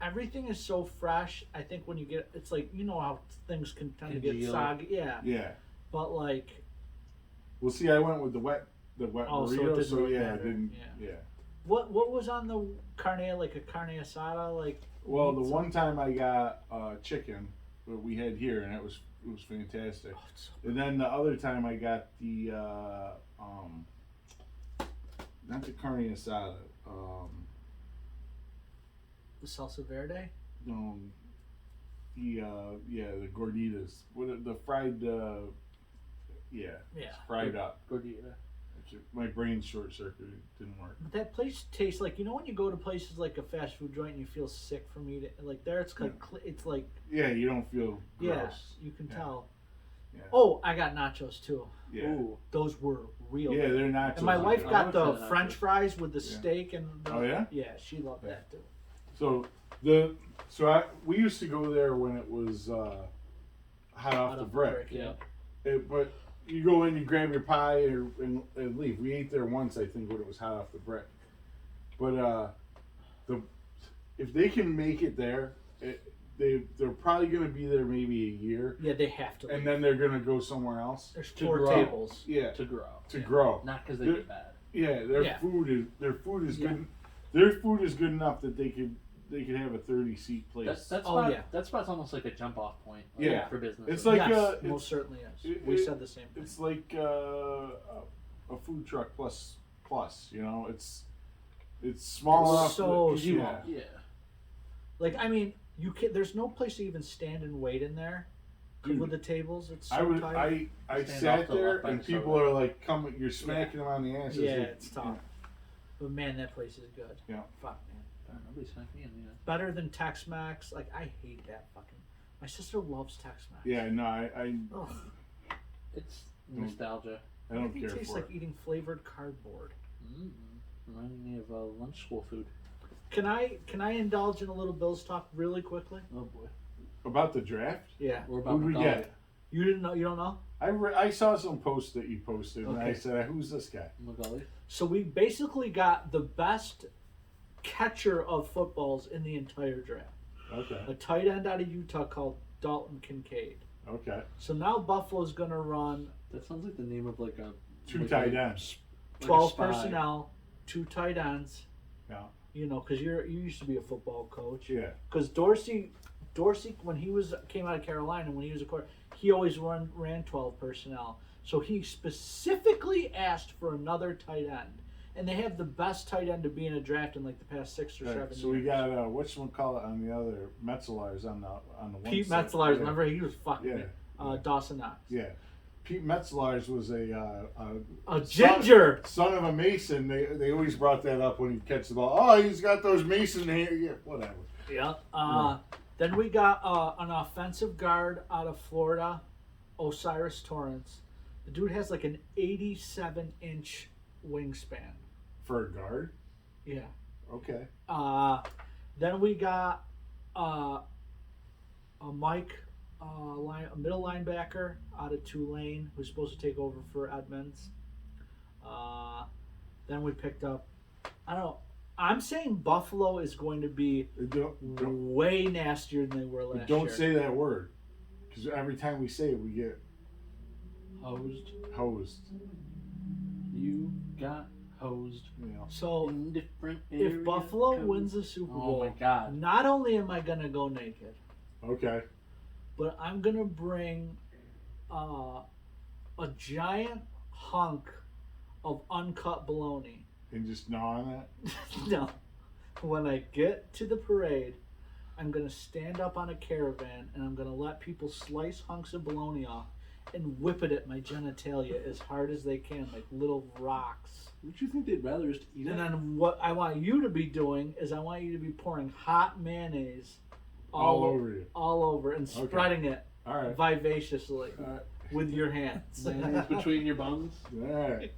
everything is so fresh. I think when you get it's like you know how things can tend to get Congeal. soggy. Yeah, Yeah. but like Well, see, I went with the wet Oh, so it burrito, didn't so really yeah, matter. it didn't. Yeah. Yeah. what was on the carne like a carne asada like? Well, the meat one time I got chicken, what we had here, and it was fantastic. Oh, it's so And then the other time I got the not the carne asada, the salsa verde. no, the the gorditas, the fried Yeah. fried up. Gordita. My brain short circuited, didn't work. But that place tastes like when you go to places like a fast food joint and you feel sick from eating like there it's like it's like Yeah, you don't feel gross. yeah you can tell. Yeah. Oh, I got nachos too. Yeah. Ooh, those were real. Yeah, good. they're not. And my wife got I the like that French nachos. fries with the Yeah. steak and the, Oh, yeah? yeah, she loved that too. So we used to go there when it was hot off the brick. Yeah. But you go in, you grab your pie and leave. We ate there once, I think, when it was hot off the brick. But if they can make it there, they're probably going to be there maybe a year, Yeah, they have to. and leave. then they're going to go somewhere else. There's to 4 grow. tables. Yeah, To grow. to Yeah. grow. Not because they They're- get bad. Yeah, Yeah. their food is Yeah. good. Their food is good enough that they could have a 30-seat place. That Oh, spot, yeah. that spot's almost like a jump off point. Like, Yeah. For business. It's like yes, it's- most certainly is. We it- said the same thing. It's like a food truck plus. You know, it's small It's enough. so that- small. yeah. Like I mean, you can. There's no place to even stand and wait in there. 'Cause Dude, with the tables, it's so I was tight. I Stand sat off the there left by and the people soda. are like, "Come, you're smacking them on the ass." Yeah, it's tough. But man, that place is good. Yeah. Fuck man. Nobody's smacked me in the Better than Tex-Mex. Like I hate that fucking. My sister loves Tex-Mex. Yeah, no, I Ugh, It's nostalgia. I don't everything care tastes for like it. eating flavored cardboard. Reminding me of lunch school food. Can I indulge in a little Bills talk really quickly? Oh boy. About the draft, Yeah. We're about who'd we McCullough. get? You didn't know? You don't know? I saw some posts that you posted, and I Okay. said, "Who's this guy?" McCullough. So we basically got the best catcher of footballs in the entire draft. Okay, A tight end out of Utah called Dalton Kincaid. okay, So now Buffalo's going to run That sounds like the name of like a two like tight a- ends. like a 12 spy. personnel, 2 tight ends. Yeah, You know, because you used to be a football coach. yeah, Because Dorsey, when he came out of Carolina, when he was a quarterback, he always ran 12 personnel. So he specifically asked for another tight end, and they have the best tight end to be in a draft in like the past 6 or All 7 right, so we years. got whatchamacallit on the other Metzelars on the one. Pete side. Metzelaars, Yeah. remember he was fucking Yeah. me. Dawson Knox. Yeah, Pete Metzelaars was A ginger. son of a Mason. They always brought that up when he'd catch the ball. Oh, he's got those Mason hair. Yeah, whatever. Yeah. Then we got an offensive guard out of Florida, Osiris Torrance. The dude has like an 87-inch wingspan. For a guard. Yeah. Okay. Then we got a Mike, a middle linebacker out of Tulane, who's supposed to take over for Edmonds. Then we picked up, I don't know. I'm saying Buffalo is going to be Don't way nastier than they were last year. don't say that word, because every time we say it, we get Hosed. hosed. You got hosed. You know. So In different if area Buffalo codes. wins the Super Oh Bowl, my God. not only am I gonna go naked, Okay. but I'm gonna bring a giant hunk of uncut bologna. And just gnaw on that. No. When I get to the parade, I'm going to stand up on a caravan and I'm going to let people slice hunks of bologna off and whip it at my genitalia as hard as they can, like little rocks. Would you think they'd rather just eat And it? then what I want you to be doing is I want you to be pouring hot mayonnaise All over you. all over and Okay. spreading it All right. vivaciously All right. with your hands. Mayonnaise between your buns. All right.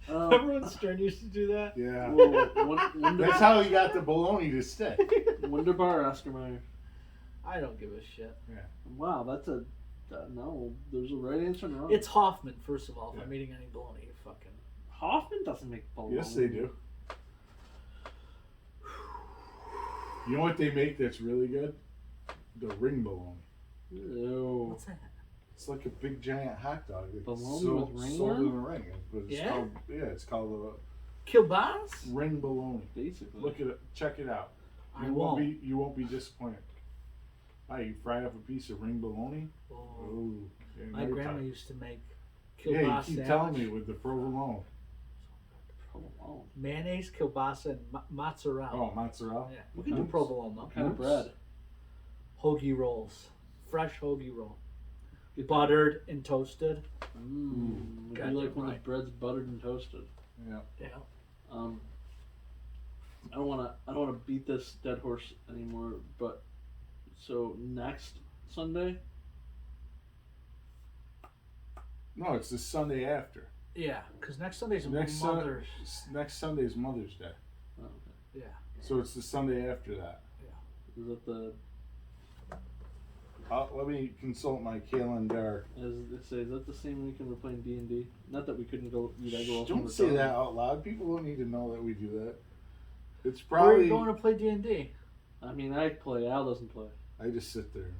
Remember when Stern used to do that? Yeah. Wonder, That's how he got the bologna to stick. Wonderbar or Oscar Mayer? I don't give a shit. Wow, that's a No, there's a right answer and a wrong. It's Hoffman, first of all. If Yeah. I'm eating any bologna, you fucking. Hoffman doesn't make bologna. Yes, they do. You know what they make that's really good? The ring bologna. Ew. What's that? It's like a big giant hot dog. It's Bologna sold, with ring sold on? in a ring. But it's Yeah? called, it's called Kielbas? a ring bologna. Basically. Look at it. Check it out. I You won't. won't be disappointed. You fry up a piece of ring bologna. Oh. Oh, My grandma used to make Yeah, kielbasa you keep sandwich. telling me with the provolone. Provolone. Mayonnaise, kielbasa, and mozzarella. Oh, mozzarella. Yeah, we can do Oops. provolone though. What kind of Oops. bread? Hoagie rolls, fresh hoagie roll, Good. buttered and toasted. Would Got you it like when the right. bread's buttered and toasted? Yeah. Yeah. I don't wanna beat this dead horse anymore, but so next Sunday, No, it's the Sunday after. Yeah, because next Sunday's Next Mother's. Next Sunday's Mother's Day. oh, okay. Yeah. So it's the Sunday after that. Is that the Let me consult my calendar. is that the same weekend we're playing D&D? Not that we couldn't go eat egg rolls. Don't say that out loud. People don't need to know that we do that. It's Where are probably. you going to play D&D? I mean, I play. Al doesn't play. I just sit there.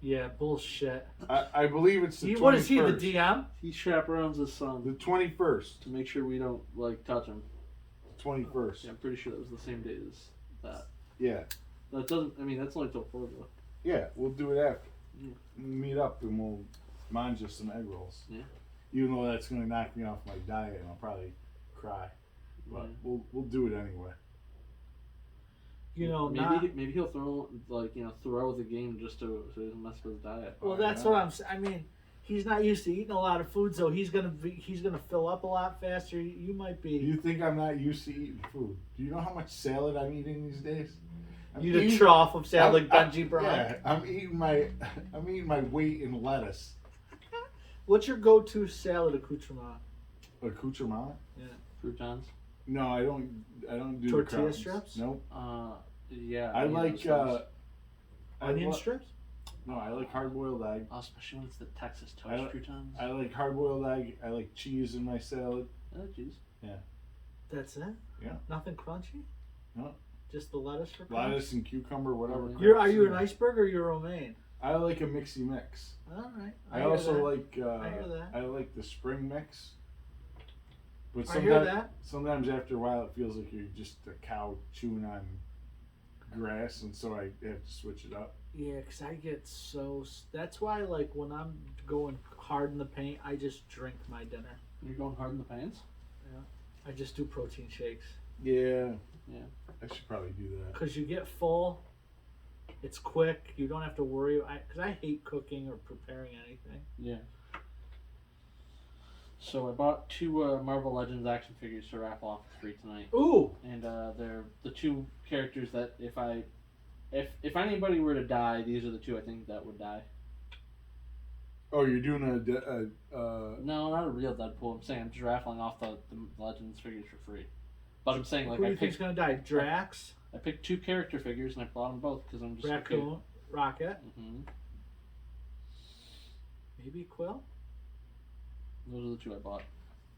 Yeah, bullshit. I believe it's the 21st. What is he, the DM? He chaperones his The son 21st. to make sure we don't touch him. 21st. Yeah, I'm pretty sure that was the same day as that. Yeah. That doesn't. I mean, that's only till 4 though. Yeah, we'll do it after. Yeah. Meet up and we'll manja some egg rolls. Yeah. Even though that's going to knock me off my diet and I'll probably cry. But Yeah. we'll do it anyway. You know, maybe he'll throw throw the game just to so he doesn't mess with his diet. Well, that's what I'm saying. I mean, he's not used to eating a lot of food, so he's gonna fill up a lot faster. You might Do be. you think I'm not used to eating food? Do you know how much salad I'm eating these days? You the trough of salad like I'm- Benji Brown. Yeah, I'm eating my weight in lettuce. What's your go-to salad accoutrement? Accoutrement? Croutons. No, I don't do Tortilla the crumbs. strips? Nope. Yeah. I like those things. Onion li- strips? No, I like hard-boiled egg. Especially when it's the Texas toast I li- croutons. I like hard-boiled egg. I like cheese in my salad. Cheese. That's it? Yeah. Nothing crunchy? No. Just the lettuce for crunch? Lettuce and cucumber, whatever. Are you an iceberg or you're a romaine? I like a mixy mix. All right. I hear also that. like. I hear that. I like the spring mix. But I hear that. sometimes after a while it feels like you're just a cow chewing on grass, and so I have to switch it up. Yeah, because I get so. That's why, like, when I'm going hard in the paint, I just drink my dinner. You're going hard in the pants. I just do protein shakes. Yeah. Yeah. I should probably do that. Because you get full, it's quick, you don't have to worry. Because I hate cooking or preparing anything. Yeah. So I bought 2 Marvel Legends action figures to raffle off for free tonight, Ooh! and they're the 2 characters that if anybody were to die, these are the 2 I think that would die. Oh, you're doing No, not a real Deadpool. I'm saying I'm just raffling off the Legends figures for free. But I'm saying like Who do I you think's picked gonna die? Drax, I picked 2 character figures and I bought them both because I'm just Raccoon, Rocket, Okay. maybe Quill? Those are the 2 I bought.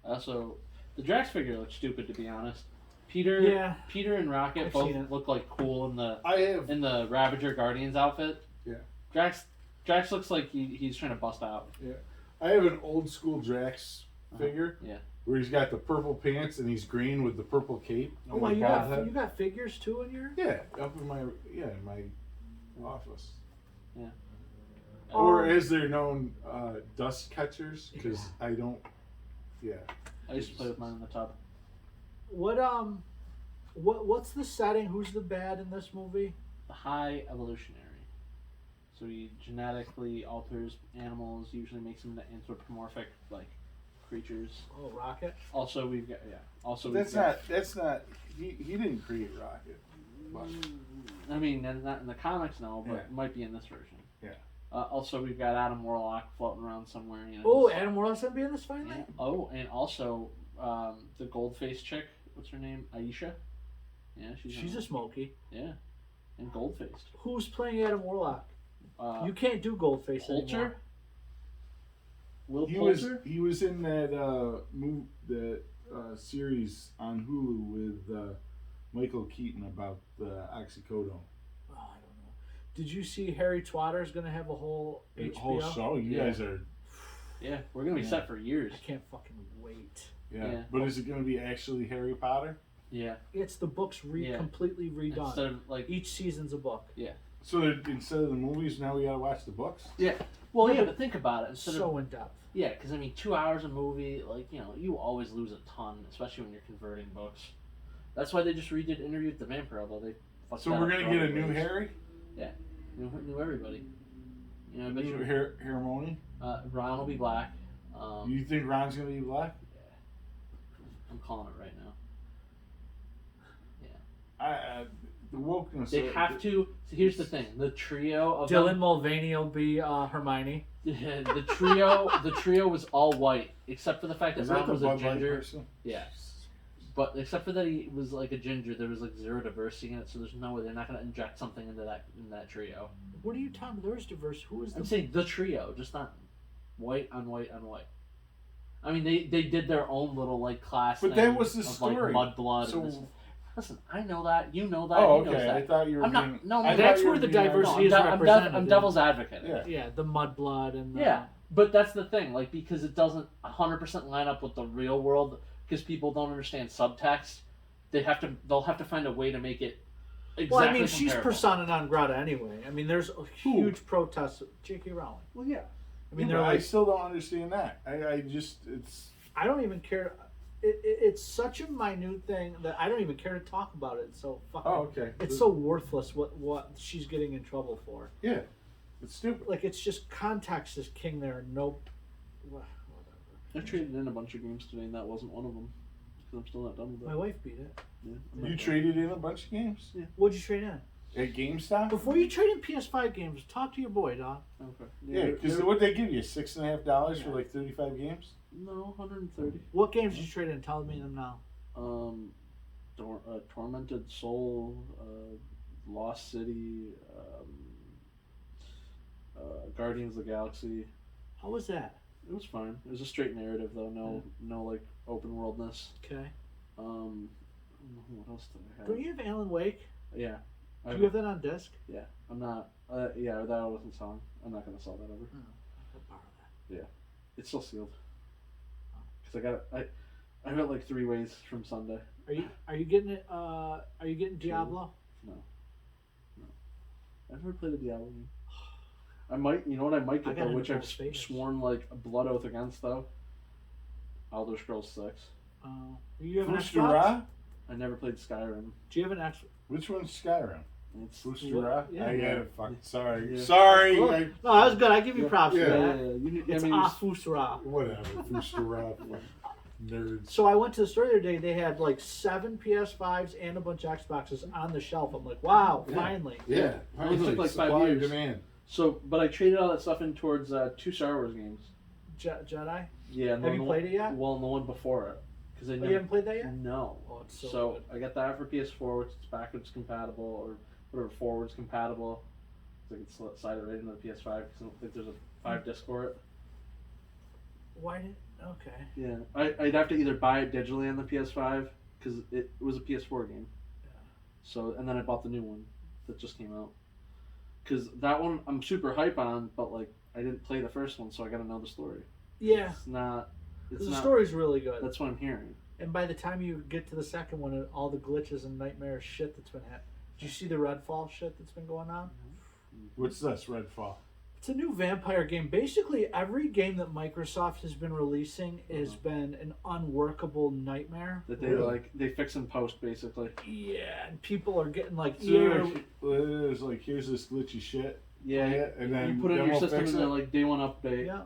Also, the Drax figure looks stupid to be honest. Peter and Rocket I've seen both it. look like cool in the I have. Ravager Guardians outfit. Yeah. Drax looks like he's trying to bust out. I have an old school Drax figure. Yeah. Where he's got the purple pants and he's green with the purple cape. Oh, wow, you got figures too in your? Yeah, up in my office. Yeah. Or as they're known, dust catchers, because I don't. Yeah. I used to play with mine in the tub. What's the setting? Who's the bad in this movie? The High Evolutionary. So he genetically alters animals, usually makes them into anthropomorphic creatures. Oh, Rocket. Also, we've got That's not. He didn't create Rocket. But, I mean, not in the comics, no, but Yeah. it might be in this version. Yeah. Also, we've got Adam Warlock floating around somewhere. Oh, Adam Warlock's gonna be in this finally. Yeah. Oh, and also the gold-faced chick. What's her name? Aisha. Yeah, She's a smoky. Yeah, and gold-faced. Who's playing Adam Warlock? Uh, You can't do Goldface Poulter? anymore. Will He Poulter? was in that series on Hulu with Michael Keaton about oxycodone. Oh, I don't know. Did you see Harry Twatter's going to have a whole The HBO? whole show. You Yeah. guys are. Yeah, we're gonna be Yeah. set for years. I can't fucking wait. Yeah. But is it going to be actually Harry Potter? Yeah. It's the books Yeah. completely redone. Instead of like, Each season's a book. So instead of the movies, now we got to watch the books. well, Yeah. yeah, but think about it. Instead of So in depth. yeah, because I mean, 2 hours a movie, like you always lose a ton, especially when you're converting books. That's why they just redid Interview with the Vampire, although they. fucked So that we're up gonna for get a other new movies. Harry, New everybody. I bet new you. Hermione. Ron will be black. You think Ron's gonna be black? I'm calling it right now. The wokeness. They have to. So here's the thing: the trio of Dylan them, Mulvaney will be Hermione. the trio was all white, except for the fact that Is Ron that the was a Bud Light ginger. person? Yeah. But except for that he was like a ginger, there was like zero diversity in it, so there's no way they're not gonna inject something into that trio. What are you talking about? There's diverse. Who is I'm the... saying the trio, just not white on white on white. I mean they did their own little like class. But thing that was the of, story. Like, mudblood. So- And this. Listen, I know that. You know that. Oh, he knows okay. that. I thought you were I'm not- being. no, I that's thought you where were the being diversity is I'm represented. devil's advocate. Yeah. Yeah, the mudblood and the... Yeah, but that's the thing, like, because it doesn't 100% line up with the real world, because people don't understand subtext. They'll have to find a way to make it exactly Well, I mean, she's comparable. persona non grata anyway. I mean, there's a huge protest. J.K. Rowling. Well, yeah. I mean, Yeah, they're but like, I still don't understand that. I just it's. I don't even care. It's such a minute thing that I don't even care to talk about it. So fucking, Oh, okay. it's so worthless what she's getting in trouble for. Yeah, it's stupid. Like, it's just context is king there. Nope. Whatever. I traded in a bunch of games today, and that wasn't one of them, because I'm still not done with it. My wife beat it. Yeah, I'm You not done. traded in a bunch of games What'd you trade in? at GameStop. Before you trade in PS5 games, talk to your boy, dog. Okay. Yeah, because what they give you $6.50 for like 35 games. No, 130. What games did you trade in? Tell me them now. Tormented Soul, Lost City, Guardians of the Galaxy. How was that? It was fine. It was a straight narrative though. No like open worldness. Okay. What else did I have? Don't you have Alan Wake? Yeah. Do you have that on disc? Yeah. I'm not. Yeah, that I wasn't selling. I'm not gonna sell that ever. I'll borrow that. It's still sealed. Cause I got like 3 ways from Sunday. Are you getting it? Are you getting Diablo? I've never played a Diablo game. I might. You know what I might I get got though, it which in I've both stages. sworn like a blood oath against though. Elder Scrolls 6. You have an Xbox? Fustara? I never played Skyrim. Do you have an Xbox? Which one's Skyrim? It's Fustara? Yeah. I got it. Fuck. Sorry. Yeah. Sorry. No, that was good. I give you props Yeah. for yeah, that. You, It's I mean, Fusra. Whatever. Fustara. Nerds. So I went to the store the other day. They had like 7 PS5s and a bunch of Xboxes on the shelf. I'm like, wow, Yeah. finally. Yeah. It took like 5 Supply and years. demand. So, but I traded all that stuff in towards 2 Star Wars games. Jedi? Yeah. And Have then you the played one, it yet? Well, and the one before it, because I Oh, never. you haven't played that yet? No. Oh, it's so So good. I got that for PS4, which is backwards compatible or whatever, forwards compatible. So I can slide it right into the PS5 because I don't think there's a 5 disc for it. Why did? Okay. Yeah, I'd have to either buy it digitally on the PS5 because it was a PS4 game. Yeah. So and then I bought the new one that just came out. Because that one I'm super hype on, but like I didn't play the first one, so I got to know the story. Yeah. It's not. It's The not. story's really good. That's what I'm hearing. And by the time you get to the second one, all the glitches and nightmare shit that's been happening. Did you see the Redfall shit that's been going on? What's this? Redfall. It's a new vampire game. Basically, every game that Microsoft has been releasing has been an unworkable nightmare. That they Really? they fix in post basically. Yeah, and people are getting like, So there's like, here's this glitchy shit. Yeah, Play it, and then you put it in then your we'll system fix and it? then like day one update. yeah.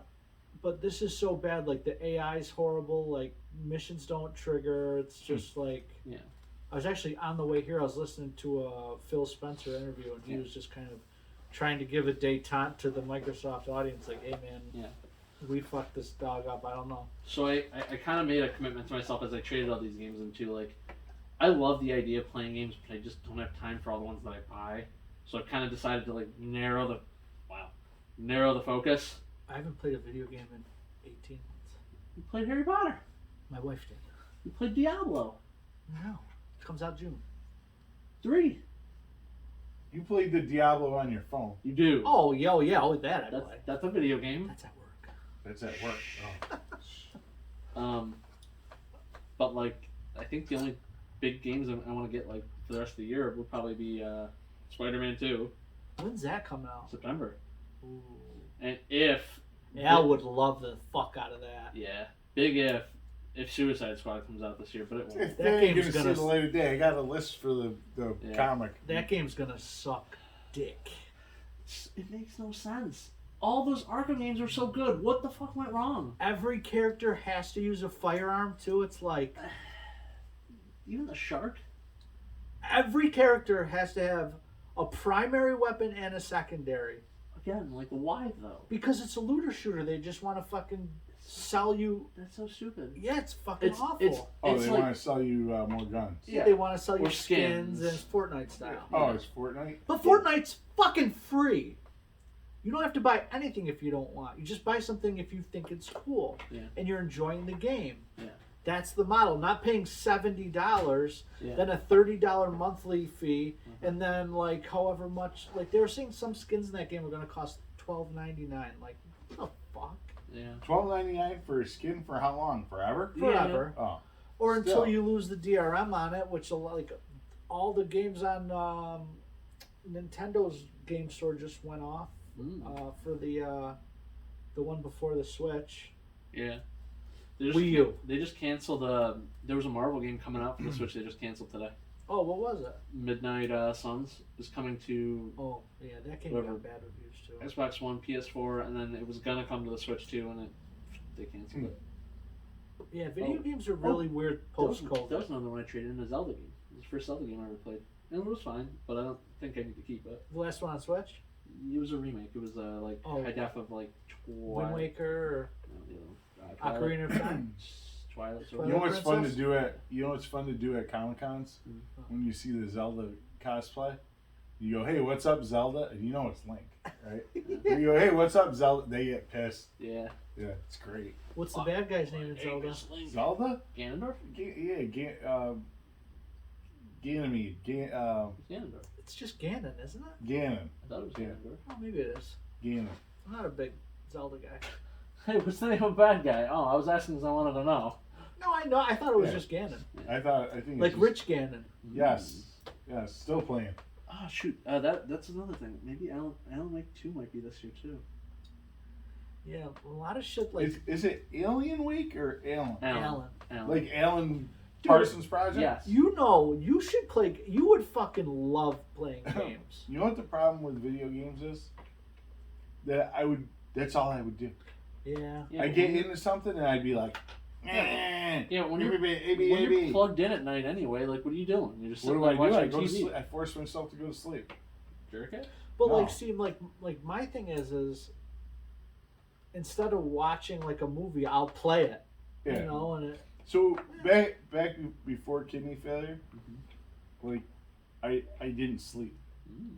But this is so bad. Like the AI's horrible. Like missions don't trigger. It's just like. Yeah. I was actually on the way here. I was listening to a Phil Spencer interview, and he was just kind of trying to give a detente to the Microsoft audience, like, "Hey man, we fucked this dog up. I don't know." So I kind of made a commitment to myself as I traded all these games into like, I love the idea of playing games, but I just don't have time for all the ones that I buy. So I kind of decided to like narrow the focus. I haven't played a video game in 18 months. You played Harry Potter. My wife did. You played Diablo. No. It comes out June. 3. You played the Diablo on your phone. You do. Oh, yeah. Oh, that I That's, play. that's a video game. That's at work. That's at work. But like, I think the only big games I want to get like for the rest of the year would probably be Spider-Man 2, When's that coming out? September. Ooh. And if Yeah, I would love the fuck out of that. big if Suicide Squad comes out this year, but it won't. If That they ain't game's gonna see gonna- the light of day, I got a list for the Yeah. comic. That game's gonna suck dick. It makes no sense. All those Arkham games are so good. What the fuck went wrong? Every character has to use a firearm too. It's like Even the shark. every character has to have a primary weapon and a secondary. Again, like why though? Because it's a looter shooter. They just want to fucking sell you. That's so stupid. Yeah, it's fucking It's- awful. it's- Oh, It's they like- want to sell you more guns. Yeah, they want to sell you Or skins skins. and Fortnite style. Oh, it's Fortnite? But Fortnite's fucking free. You don't have to buy anything if you don't want. You just buy something if you think it's cool Yeah. and you're enjoying the game. Yeah. That's the model. Not paying $70, Yeah. then a $30 monthly fee, and then like however much. Like they were saying, some skins in that game are going to cost $12.99. Like what the fuck? Yeah. $12.99 for a skin for how long? Forever? Forever. Oh. Or until Still. you lose the DRM on it, which like all the games on Nintendo's game store just went off for the one before the Switch. Yeah. They just, Wii U. They just canceled. There was a Marvel game coming out for the Switch. They just canceled today. Oh, what was it? Midnight Suns is coming to Oh, yeah, that game Whoever- got bad reviews too. Xbox One, PS4, and then it was gonna come to the Switch too, and they canceled it. Yeah, video Oh. games are really weird That post-COVID. was another one I traded in, a Zelda game. It was the first Zelda game I ever played, and it was fine, but I don't think I need to keep it. The last one on Switch? It was a remake. It was like Oh. high def of like Wind Waker or Twilight. Ocarina of Time? Twilight. Twilight. You know what's fun to Princess? do at Comic Cons? When you see the Zelda cosplay, you go, "Hey, what's up, Zelda?" And you know it's Link, right? And you go, "Hey, what's up, Zelda?" They get pissed. Yeah. Yeah, it's great. What's the bad guy's name in Zelda? Zelda? Ganondorf? Ganymede. Ganondorf. It's just Ganon, isn't it? Ganon. I thought it was Yeah. Ganondorf. Oh, maybe it is. Ganon. I'm not a big Zelda guy. Hey, what's the name of bad guy? Oh, I was asking because I wanted to know. No, I know. I thought it was Yeah. just Ganon. I think Like it's just, Rich Ganon. Yes. Yes, still playing. Oh shoot, that's another thing. Maybe Alan Wake 2 might be this year too. Yeah, a lot of shit like Is it Alien Week or Alan? Alan. Like Alan Dude, Parsons Project? Yes. You know, you should play. You would fucking love playing games. You know what the problem with video games is? That's all I would do. Yeah. Yeah, I get into something and I'd be like, Yeah, when you're ABA. plugged in at night anyway, like what are you doing? You're just What sitting do I there do? I watching go to TV. sleep. I force myself to go to sleep. Jerk it? But No. like, see, like my thing is instead of watching like a movie, I'll play it. Yeah. You know, and So back before kidney failure, like I didn't sleep. Mm.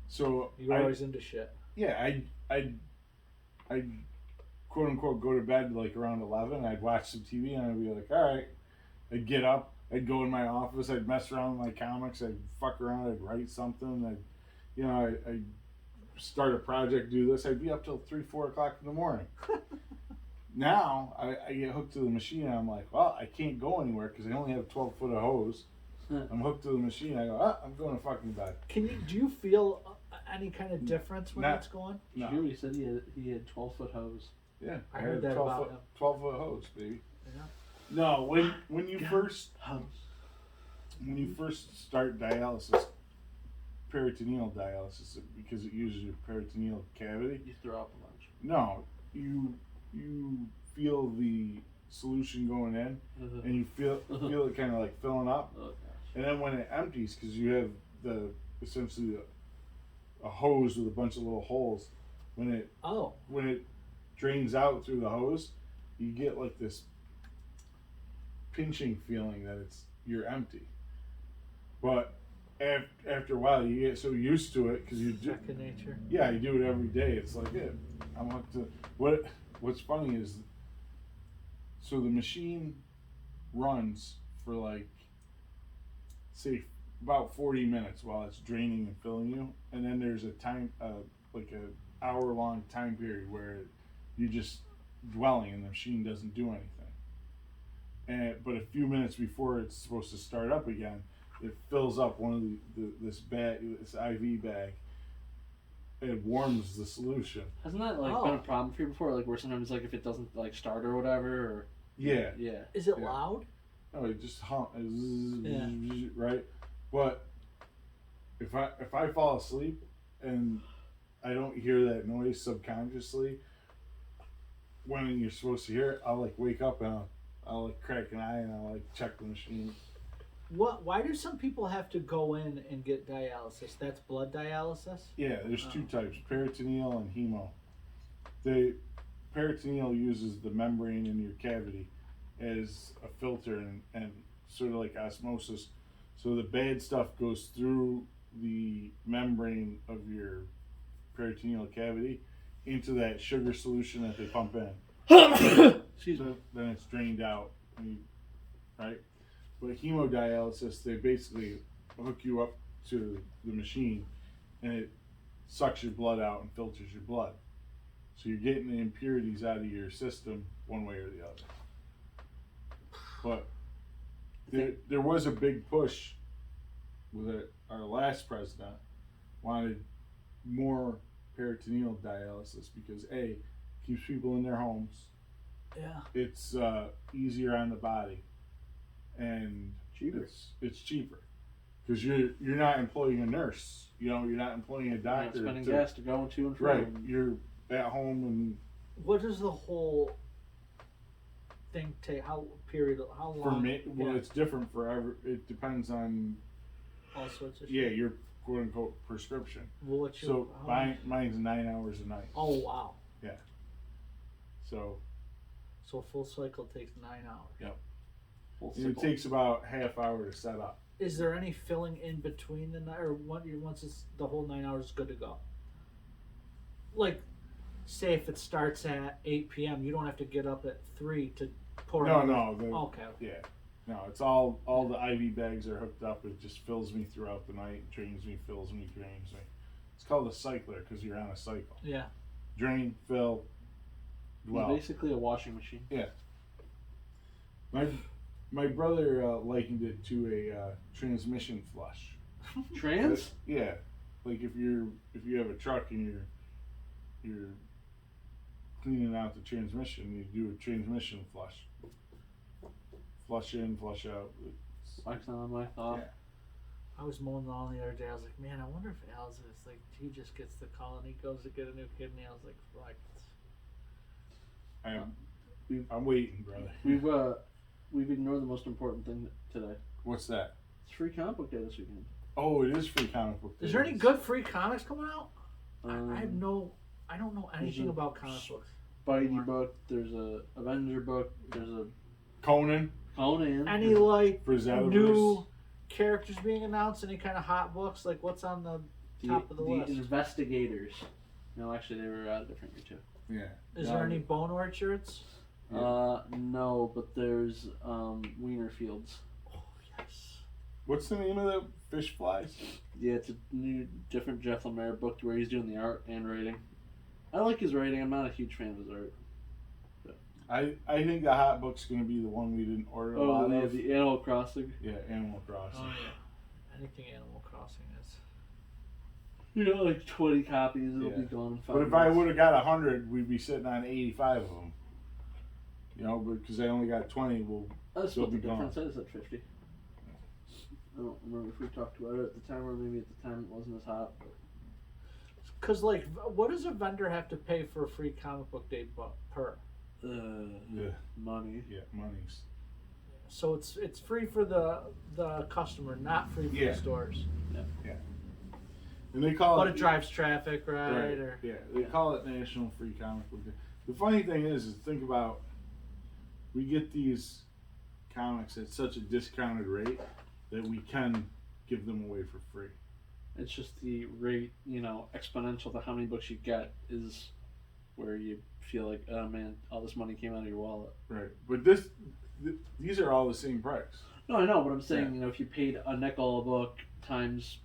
So you're always into shit. yeah, I quote unquote go to bed like around 11. I'd watch some TV and I'd be like, all right. I'd get up. I'd go in my office. I'd mess around with my comics. I'd fuck around. I'd write something. I'd start a project. Do this. I'd be up till 3-4 o'clock in the morning. Now I get hooked to the machine. And I'm like, well, I can't go anywhere because I only have 12 foot of hose. I'm hooked to the machine. I go, I'm going to fucking bed. Do you feel any kind of difference when Nah. it's going? Did you hear what he said? He had 12-foot hose. Yeah, I heard had that 12 about foot, him. 12 foot hose, baby. Yeah. No, when you first start dialysis, peritoneal dialysis, because it uses your peritoneal cavity. You throw up a bunch. No, you feel the solution going in, and you feel it kind of like filling up, Oh, gosh. and then when it empties, because you have essentially a hose with a bunch of little holes, when it drains out through the hose, you get like this pinching feeling that you're empty. But after a while, you get so used to it because you do. Second nature. Yeah, you do it every day. It's like I'm hooked to what. what's funny is, so the machine runs for like, say, about 40 minutes while it's draining and filling you, and then there's a time, like a hour-long time period where you're just dwelling and the machine doesn't do anything. But a few minutes before it's supposed to start up again, it fills up one of this IV bag. It warms the solution. Hasn't that like been a problem for you before? Like where sometimes like if it doesn't like start or whatever, or Yeah. yeah. Is it loud? Oh, it just right. But if I fall asleep and I don't hear that noise subconsciously, when you're supposed to hear it, I'll like wake up and I'll like crack an eye and I'll like check the machine. Why do some people have to go in and get dialysis? That's blood dialysis? Yeah, there's two types, peritoneal and hemo. The peritoneal uses the membrane in your cavity as a filter and sort of like osmosis. So the bad stuff goes through the membrane of your peritoneal cavity into that sugar solution that they pump in. Excuse me. Then it's drained out, right? But hemodialysis, they basically hook you up to the machine and it sucks your blood out and filters your blood. So you're getting the impurities out of your system one way or the other. But there was a big push with our last president wanted more peritoneal dialysis because A, keeps people in their homes. Yeah. It's easier on the body. And cheaper. It's cheaper because you're not employing a nurse. You're not employing a doctor. You're not spending gas to go to and from. Right. You're at home and. What does the whole thing take? How long? For me, well, it's different for every. It depends on. All sorts of shit. Yeah, your quote unquote prescription. Well, mine's 9 hours a night. Oh wow. Yeah. So a full cycle takes 9 hours. Yep. It takes about half hour to set up. Is there any filling in between the night, or once it's the whole 9 hours is good to go? Like, say if it starts at 8 p.m., you don't have to get up at 3 to pour. No. Okay. Yeah. No, it's all the IV bags are hooked up. It just fills me throughout the night, drains me, fills me, drains me. It's called a cycler because you're on a cycle. Yeah. Drain, fill, dwell. It's basically a washing machine. Yeah. My brother likened it to a transmission flush. Trans? Yeah, like if you have a truck and you're cleaning out the transmission, you do a transmission flush. Flush in, flush out. Like on my thought. Yeah. I was mowing the lawn the other day. I was like, man, I wonder if Al's is like, he just gets the call and he goes to get a new kidney. I was like, fuck. I'm waiting, brother. We've ignored the most important thing today. What's that? It's free comic book day this weekend. Oh, it is free comic book day. Is there any good free comics coming out? I don't know anything a about comic books. Spidey book. There's a Avenger book. There's a Conan. Any like For new characters being announced? Any kind of hot books? Like what's on the top of the list? The Investigators. No, actually, they were out a different year too. Yeah. Is there any Bone Orchards? No, but there's Wiener Fields. Oh yes. What's the name of the fish flies? Yeah, it's a new, different Jeff Lemire book where he's doing the art and writing. I like his writing. I'm not a huge fan of his art. But. I think the hot book's going to be the one we didn't order a lot of. The Animal Crossing. Yeah, Animal Crossing. Oh yeah. Anything Animal Crossing is. You got like 20 copies. It'll be gone in 5 But if I would have got 100, we'd be sitting on 85 of them. You know, because I only got 20, That's they'll what the be gone. difference is at 50. I don't remember if we talked about it at the time or maybe at the time it wasn't as hot. Because, like, what does a vendor have to pay for a free comic book day per? Money. Yeah, monies. So it's free for the customer, not free for the stores. Yeah. And they call but it. It drives traffic, right? Or, yeah, they call it National Free Comic Book Day. The funny thing is think about, we get these comics at such a discounted rate that we can give them away for free. It's just the rate, exponential to how many books you get is where you feel like, oh man, all this money came out of your wallet. Right. But these are all the same price. No, I know, but I'm saying, Yeah. you know, if you paid a nickel a book times